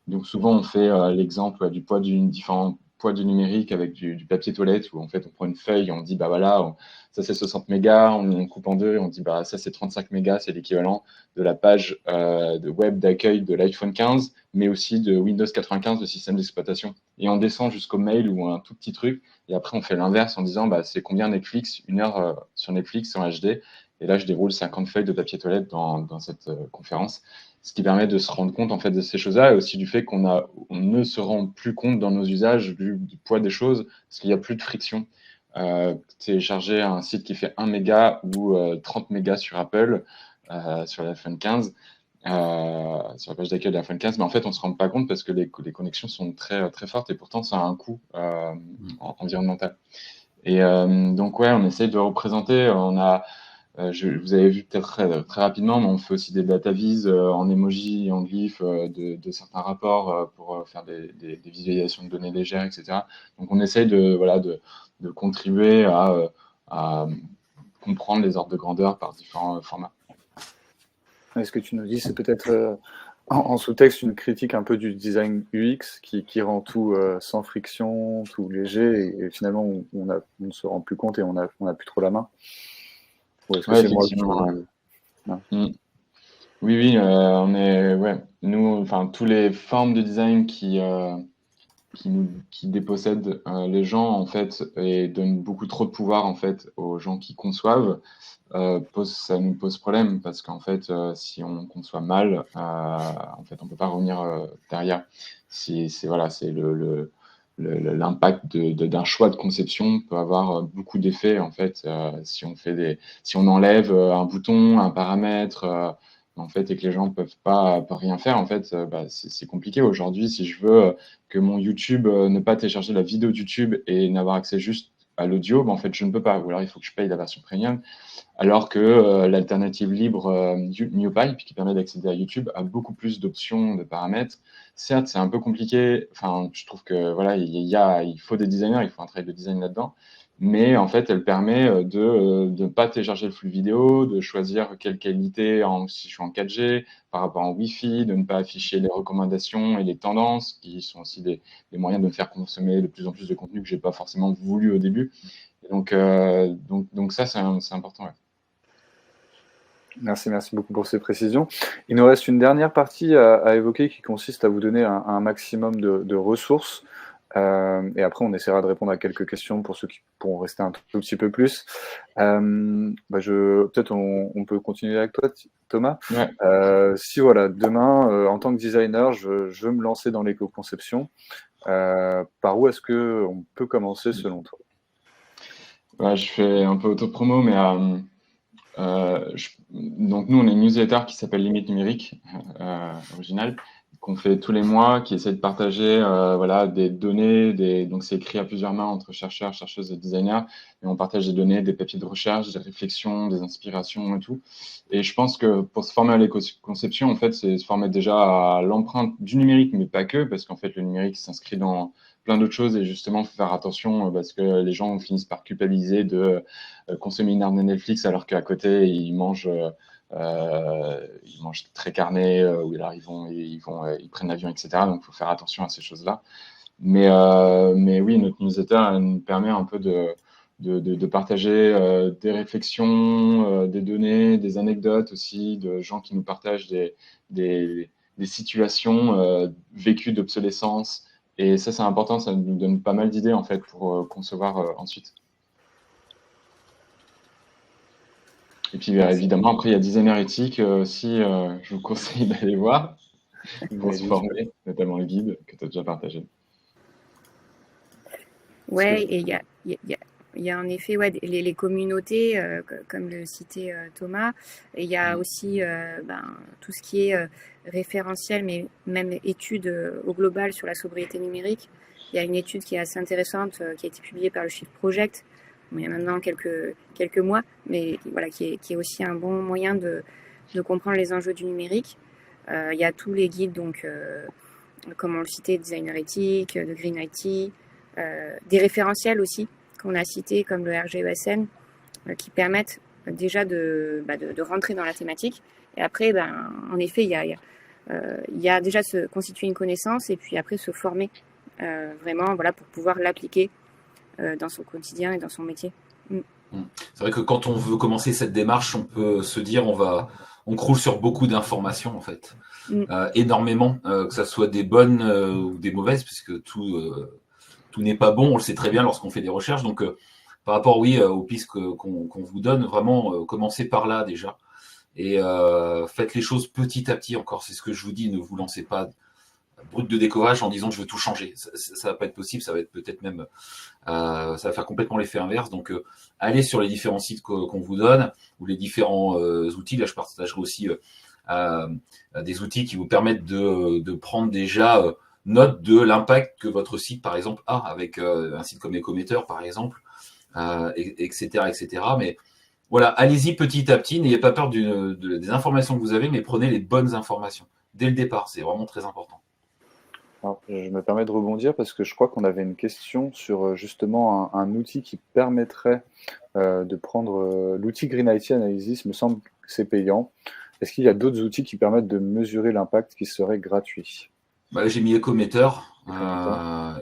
Donc souvent, on fait l'exemple du poids du différent poids du numérique avec du papier toilette, où en fait, on prend une feuille et on dit, bah voilà, ça c'est 60 mégas, on coupe en deux et on dit, bah ça c'est 35 mégas, c'est l'équivalent de la page de web d'accueil de l'iPhone 15, mais aussi de Windows 95, le système d'exploitation. Et on descend jusqu'au mail ou un tout petit truc. Et après, on fait l'inverse en disant, bah, c'est combien Netflix, une heure sur Netflix en HD. Et là, je déroule 50 feuilles de papier toilette dans cette conférence. Ce qui permet de se rendre compte en fait de ces choses-là et aussi du fait on ne se rend plus compte dans nos usages du poids des choses parce qu'il n'y a plus de friction. Télécharger un site qui fait 1 méga ou 30 mégas sur Apple, sur l'iPhone 15, sur la page d'accueil de l'iPhone 15, mais en fait, on ne se rend pas compte parce que les connexions sont très, très fortes et pourtant, ça a un coût environnemental. Et donc, ouais, on essaye de représenter. Vous avez vu peut-être très rapidement, mais on fait aussi des data vis en emoji, en glyph de certains rapports pour faire des visualisations de données légères, etc. Donc, on essaye de contribuer à comprendre les ordres de grandeur par différents formats. Ce que tu nous dis, c'est peut-être en sous-texte une critique un peu du design UX qui rend tout sans friction, tout léger, et finalement on ne se rend plus compte et on a plus trop la main. Ou est-ce que c'est moi qui... Non. Oui, nous, enfin, tous les formes de design qui dépossèdent les gens en fait et donnent beaucoup trop de pouvoir en fait aux gens qui conçoivent, ça nous pose problème parce qu'en fait, si on conçoit mal, en fait, on peut pas revenir derrière. C'est l'impact d'un choix de conception peut avoir beaucoup d'effets en fait si on enlève un bouton, un paramètre. En fait, et que les gens peuvent pas rien faire, en fait, c'est compliqué aujourd'hui. Si je veux que mon YouTube ne pas télécharger la vidéo de YouTube et n'avoir accès juste à l'audio, en fait, je ne peux pas. Ou alors, il faut que je paye la version premium. Alors que l'alternative libre NewPipe, qui permet d'accéder à YouTube, a beaucoup plus d'options, de paramètres. Certes, c'est un peu compliqué. Enfin, je trouve que voilà, il faut des designers, il faut un travail de design là-dedans. Mais en fait, elle permet de ne pas télécharger le flux vidéo, de choisir quelle qualité si je suis en 4G par rapport en Wi-Fi, de ne pas afficher les recommandations et les tendances, qui sont aussi des moyens de me faire consommer de plus en plus de contenu que j'ai pas forcément voulu au début. Et donc ça, c'est important. Ouais. Merci beaucoup pour ces précisions. Il nous reste une dernière partie à évoquer qui consiste à vous donner un maximum de ressources. Et après, on essaiera de répondre à quelques questions pour ceux qui pourront rester un tout petit peu plus. Peut-être on peut continuer avec toi, Thomas. Ouais. Si voilà, demain, en tant que designer, je veux me lancer dans l'éco-conception, par où est-ce qu'on peut commencer selon toi? Je fais un peu auto-promo, mais donc nous, on a une newsletter qui s'appelle Limite Numérique, originale, qu'on fait tous les mois, qui essaie de partager des données, donc c'est écrit à plusieurs mains entre chercheurs, chercheuses et designers, et on partage des données, des papiers de recherche, des réflexions, des inspirations et tout. Et je pense que pour se former à l'éco-conception, en fait, c'est se former déjà à l'empreinte du numérique, mais pas que, parce qu'en fait, le numérique s'inscrit dans plein d'autres choses et justement, faut faire attention parce que les gens finissent par culpabiliser de consommer une heure de Netflix alors qu'à côté, ils mangent très carné, ou alors ils prennent l'avion, etc. Donc, il faut faire attention à ces choses-là. Mais oui, notre newsletter elle nous permet un peu de partager des réflexions, des données, des anecdotes aussi, de gens qui nous partagent des situations vécues d'obsolescence. Et ça, c'est important, ça nous donne pas mal d'idées en fait pour concevoir ensuite. Et puis évidemment, après, il y a Designer Éthique aussi, je vous conseille d'aller voir pour se former, notamment le guide que tu as déjà partagé. Ouais, et il y a en effet les communautés, comme le citait Thomas, et il y a aussi tout ce qui est référentiel, mais même études au global sur la sobriété numérique. Il y a une étude qui est assez intéressante qui a été publiée par le Shift Project, il y a maintenant quelques mois, mais voilà, qui est aussi un bon moyen de comprendre les enjeux du numérique. Il y a tous les guides, donc, comme on le citait, Designer Éthique, de Green IT, des référentiels aussi qu'on a cités comme le RGESN qui permettent déjà de rentrer dans la thématique. Et après, en effet, il y a déjà se constituer une connaissance et puis après se former vraiment pour pouvoir l'appliquer dans son quotidien et dans son métier. C'est vrai que quand on veut commencer cette démarche, on peut se dire on croule sur beaucoup d'informations en fait, énormément, que ça soit des bonnes ou des mauvaises, puisque tout n'est pas bon, on le sait très bien lorsqu'on fait des recherches. Donc par rapport aux pistes qu'on vous donne, vraiment commencez par là déjà et faites les choses petit à petit. Encore, c'est ce que je vous dis, ne vous lancez pas brut de décoffrage en disant je veux tout changer. Ça va pas être possible, ça va être peut-être même ça va faire complètement l'effet inverse. Donc allez sur les différents sites qu'on vous donne ou les différents outils. Là, je partagerai aussi des outils qui vous permettent de prendre déjà note de l'impact que votre site, par exemple, a avec un site comme Ecometer, par exemple, etc., etc. Mais voilà, allez-y petit à petit. N'ayez pas peur des informations que vous avez, mais prenez les bonnes informations dès le départ. C'est vraiment très important. Alors, je me permets de rebondir parce que je crois qu'on avait une question sur justement un outil qui permettrait de prendre l'outil Green IT Analysis. Il me semble que c'est payant. Est-ce qu'il y a d'autres outils qui permettent de mesurer l'impact qui serait gratuit? J'ai mis Ecometer,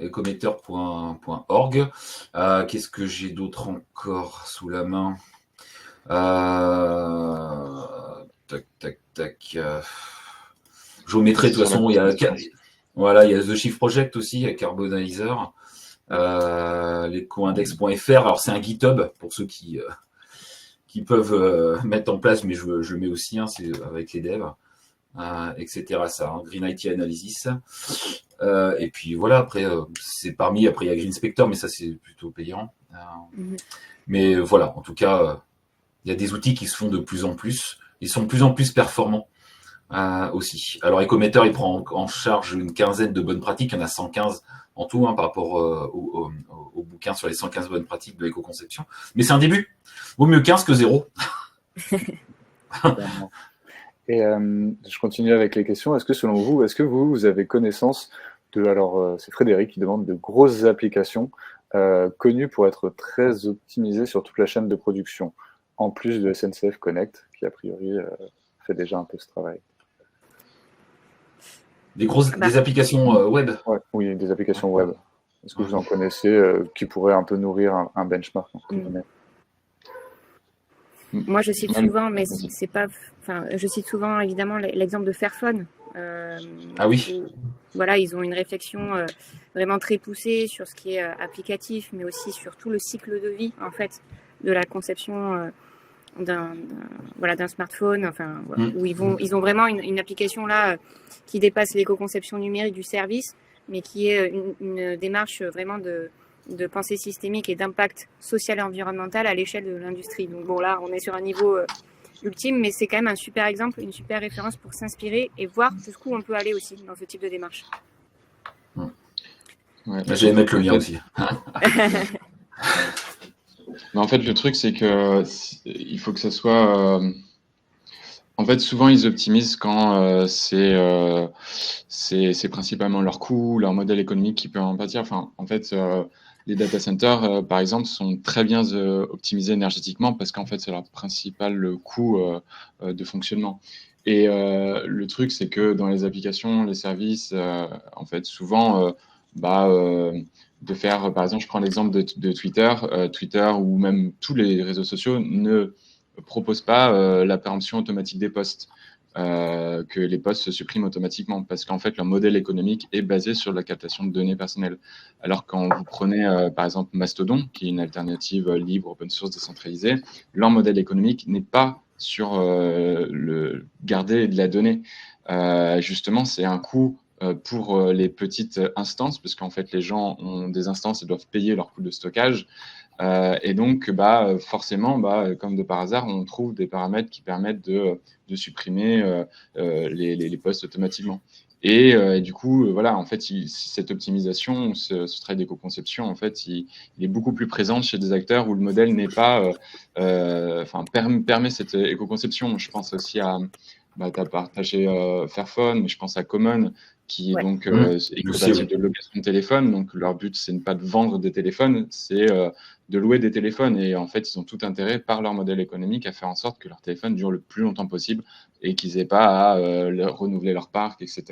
ecometer.org. Qu'est-ce que j'ai d'autre encore sous la main? Tac. Je vous mettrai de toute façon, il y a The Shift Project aussi, il y a Carbonizer, l'ecoindex.fr. Alors c'est un GitHub pour ceux qui peuvent mettre en place, mais je le mets aussi, c'est avec les devs, etc. Ça, Green IT Analysis. Et puis voilà, après après il y a Green Spectre, mais ça c'est plutôt payant. Mais voilà, en tout cas, il y a des outils qui se font de plus en plus. Ils sont de plus en plus performants aussi. Alors Ecometer, il prend en charge une quinzaine de bonnes pratiques. Il y en a 115 en tout par rapport au bouquin sur les 115 bonnes pratiques de l'éco-conception. Mais c'est un début. Vaut mieux 15 que 0. Et je continue avec les questions. Est-ce que vous avez connaissance alors c'est Frédéric qui demande de grosses applications connues pour être très optimisées sur toute la chaîne de production, en plus de SNCF Connect, qui a priori fait déjà un peu ce travail. Des applications web. Oui, des applications web. Est-ce que vous en connaissez qui pourraient un peu nourrir un benchmark Moi, je cite souvent, mais c'est pas. Enfin, je cite souvent évidemment l'exemple de Fairphone. Oui. Voilà, ils ont une réflexion vraiment très poussée sur ce qui est applicatif, mais aussi sur tout le cycle de vie en fait de la conception d'un smartphone. Enfin, où ils ont vraiment une application là qui dépasse l'éco-conception numérique du service, mais qui est une démarche vraiment de pensée systémique et d'impact social et environnemental à l'échelle de l'industrie. Donc bon, là, on est sur un niveau ultime, mais c'est quand même un super exemple, une super référence pour s'inspirer et voir jusqu'où on peut aller aussi dans ce type de démarche. J'allais mettre le lien aussi. Mais en fait, le truc, c'est que il faut que ça soit... En fait, souvent, ils optimisent quand c'est principalement leur coût, leur modèle économique qui peut en pâtir. Enfin, en fait, les data centers, par exemple, sont très bien optimisés énergétiquement parce qu'en fait, c'est leur principal coût de fonctionnement. Et le truc, c'est que dans les applications, les services, en fait, souvent, de faire, par exemple, je prends l'exemple de Twitter. Twitter ou même tous les réseaux sociaux ne proposent pas la péremption automatique des posts. Que les posts se suppriment automatiquement parce qu'en fait, leur modèle économique est basé sur la captation de données personnelles. Alors quand vous prenez, par exemple, Mastodon, qui est une alternative libre, open source, décentralisée, leur modèle économique n'est pas sur le garder de la donnée. Justement, c'est un coût pour les petites instances, parce qu'en fait, les gens ont des instances et doivent payer leur coût de stockage. Et donc, forcément, comme de par hasard, on trouve des paramètres qui permettent de supprimer les posts automatiquement. Et du coup, voilà, en fait, cette optimisation, ce travail d'éco-conception, en fait, il est beaucoup plus présent chez des acteurs où le modèle n'est pas, permet cette éco-conception. Je pense aussi tu as partagé Fairphone, mais je pense à Common, qui est Ouais. donc est Je sais, compatible oui. de location de téléphone. Donc, leur but, c'est pas de vendre des téléphones, c'est de louer des téléphones. Et en fait, ils ont tout intérêt, par leur modèle économique, à faire en sorte que leur téléphone dure le plus longtemps possible et qu'ils n'aient pas à renouveler leur parc, etc.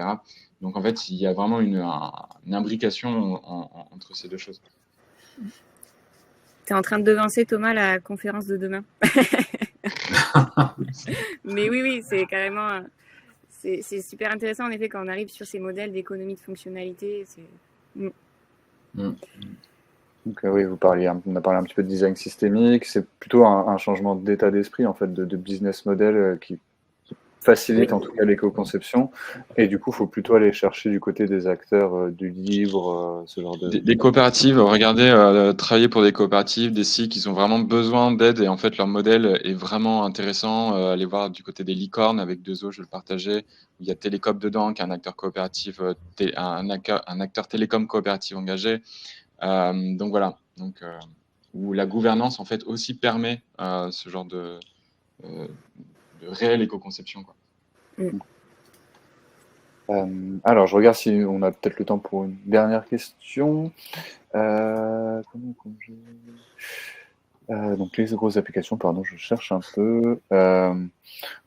Donc, en fait, il y a vraiment une imbrication entre ces deux choses. Tu es en train de devancer, Thomas, la conférence de demain. Mais oui, c'est carrément... C'est super intéressant, en effet, quand on arrive sur ces modèles d'économie de fonctionnalité. Donc oui, on a parlé un petit peu de design systémique. C'est plutôt un changement d'état d'esprit, en fait, de business model qui facilite en tout cas l'éco-conception. Et du coup, il faut plutôt aller chercher du côté des acteurs du livre, ce genre de... Des coopératives, regardez, travailler pour des coopératives, des sites qui ont vraiment besoin d'aide et en fait leur modèle est vraiment intéressant. Allez voir du côté des licornes avec 2O, je vais le partager. Il y a Télécoop dedans, qui est un acteur coopératif, un acteur télécom coopératif engagé. Donc voilà, où la gouvernance en fait aussi permet ce genre de réelle éco-conception, quoi. Alors, je regarde si on a peut-être le temps pour une dernière question. Donc, les grosses applications, pardon, je cherche un peu.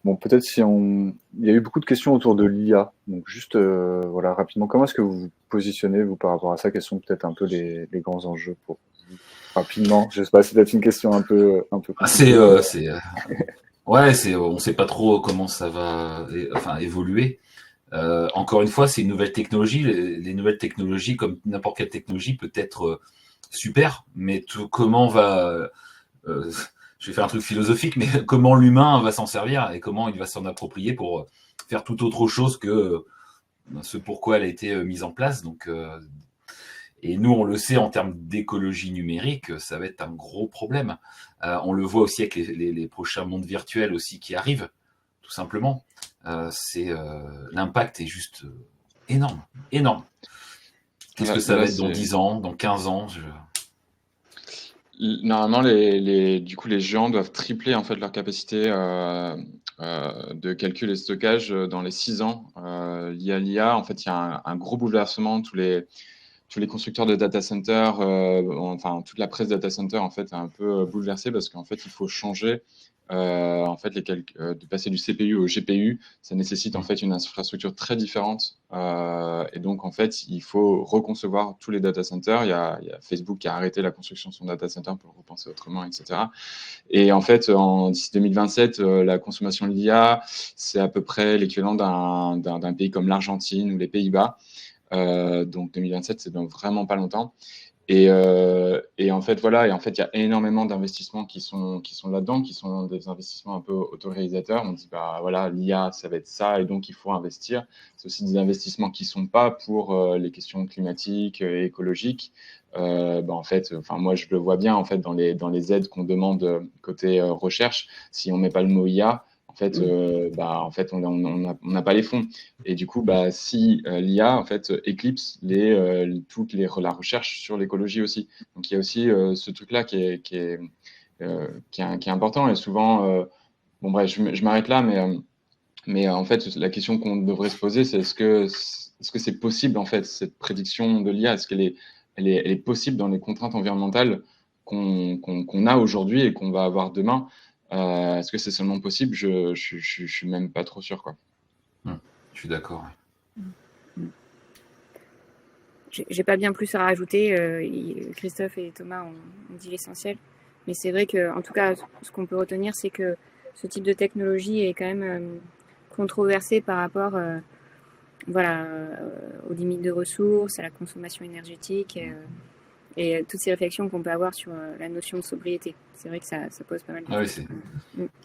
Bon, peut-être si on... Il y a eu beaucoup de questions autour de l'IA. Donc, juste, voilà, rapidement, comment est-ce que vous vous positionnez, vous, par rapport à ça? Quels sont peut-être un peu les grands enjeux pour vous? Rapidement, je sais pas, c'est peut-être une question un peu compliquée. On sait pas trop comment ça va évoluer. Encore une fois, c'est une nouvelle technologie. Les nouvelles technologies, comme n'importe quelle technologie, peut être super, mais comment va... je vais faire un truc philosophique, mais comment l'humain va s'en servir et comment il va s'en approprier pour faire tout autre chose que ce pourquoi elle a été mise en place. Donc, et nous, on le sait, en termes d'écologie numérique, ça va être un gros problème. On le voit aussi avec les prochains mondes virtuels aussi qui arrivent, tout simplement. L'impact est juste énorme, énorme. Qu'est-ce que ça va être dans 10 ans, dans 15 ans Normalement, du coup, les géants doivent tripler en fait leur capacité de calcul et de stockage dans les 6 ans. L'IA, en fait, il y a un gros bouleversement. Tous les constructeurs de data center, enfin toute la presse data center en fait est un peu bouleversée parce qu'en fait il faut changer en fait de passer du CPU au GPU, ça nécessite en fait une infrastructure très différente et donc en fait il faut reconcevoir tous les data centers. Il y a Facebook qui a arrêté la construction de son data center pour le repenser autrement, etc. Et en fait d'ici 2027 la consommation de l'IA c'est à peu près l'équivalent d'un pays comme l'Argentine ou les Pays-Bas. Donc 2027, c'est dans vraiment pas longtemps. Et en fait, voilà, et en fait, il y a énormément d'investissements qui sont là-dedans, qui sont des investissements un peu autoréalisateurs. On dit, bah voilà, l'IA, ça va être ça, et donc il faut investir. C'est aussi des investissements qui sont pas pour les questions climatiques et écologiques. En fait, moi, je le vois bien en fait dans les aides qu'on demande côté recherche. Si on met pas le mot IA, en fait, on n'a pas les fonds. Et du coup, si l'IA en fait éclipse la recherche sur l'écologie aussi. Donc il y a aussi ce truc-là qui est important. Et souvent, bon bref, je m'arrête là, mais en fait, la question qu'on devrait se poser, c'est est-ce que c'est possible en fait cette prédiction de l'IA? Est-ce qu'elle est possible dans les contraintes environnementales qu'on a aujourd'hui et qu'on va avoir demain? Est-ce que c'est seulement possible? Je suis même pas trop sûr, quoi. Je suis d'accord. J'ai pas bien plus à rajouter. Christophe et Thomas ont dit l'essentiel. Mais c'est vrai que, en tout cas, ce qu'on peut retenir, c'est que ce type de technologie est quand même controversé par rapport aux limites de ressources, à la consommation énergétique et toutes ces réflexions qu'on peut avoir sur la notion de sobriété. C'est vrai que ça pose pas mal de questions.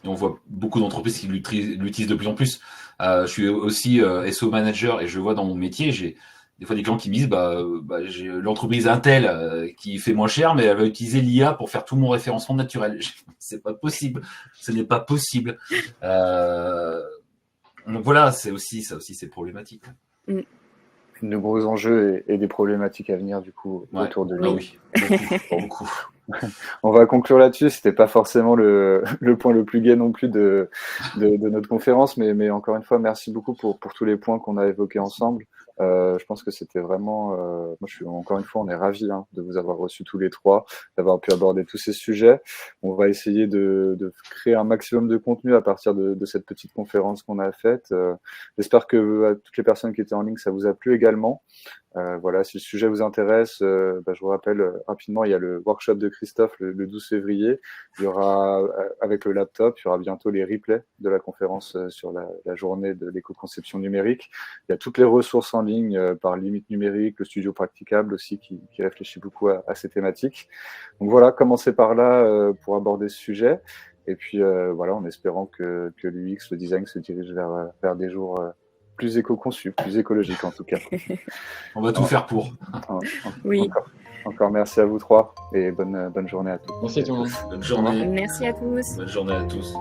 On voit beaucoup d'entreprises qui l'utilisent de plus en plus. Je suis aussi SEO manager et je vois dans mon métier, j'ai des fois des clients qui me disent j'ai l'entreprise Intel qui fait moins cher, mais elle va utiliser l'IA pour faire tout mon référencement naturel. C'est pas possible. Ce n'est pas possible. Donc voilà, ça aussi c'est problématique. De gros enjeux et des problématiques à venir du coup autour de l'IA. Oui, beaucoup. On va conclure là-dessus. C'était pas forcément le point le plus gai non plus de notre conférence, mais encore une fois, merci beaucoup pour tous les points qu'on a évoqués ensemble. Je pense que c'était vraiment, moi je suis encore une fois, on est ravis de vous avoir reçus tous les trois, d'avoir pu aborder tous ces sujets. On va essayer de créer un maximum de contenu à partir de cette petite conférence qu'on a faite. J'espère que à toutes les personnes qui étaient en ligne, ça vous a plu également. Voilà, si le sujet vous intéresse, je vous rappelle rapidement, il y a le workshop de Christophe le 12 février. Il y aura, avec le laptop, il y aura bientôt les replays de la conférence sur la journée de l'éco-conception numérique. Il y a toutes les ressources en ligne par Limite Numérique, le studio Practicable aussi qui réfléchit beaucoup à ces thématiques. Donc voilà, commencez par là pour aborder ce sujet. Et puis voilà, en espérant que l'UX, le design se dirige vers des jours plus éco-conçus, plus écologiques en tout cas. On va tout faire pour. Oui. Encore merci à vous trois et bonne journée à tous. Merci tout le monde. Bonne journée. Merci à tous. Bonne journée à tous.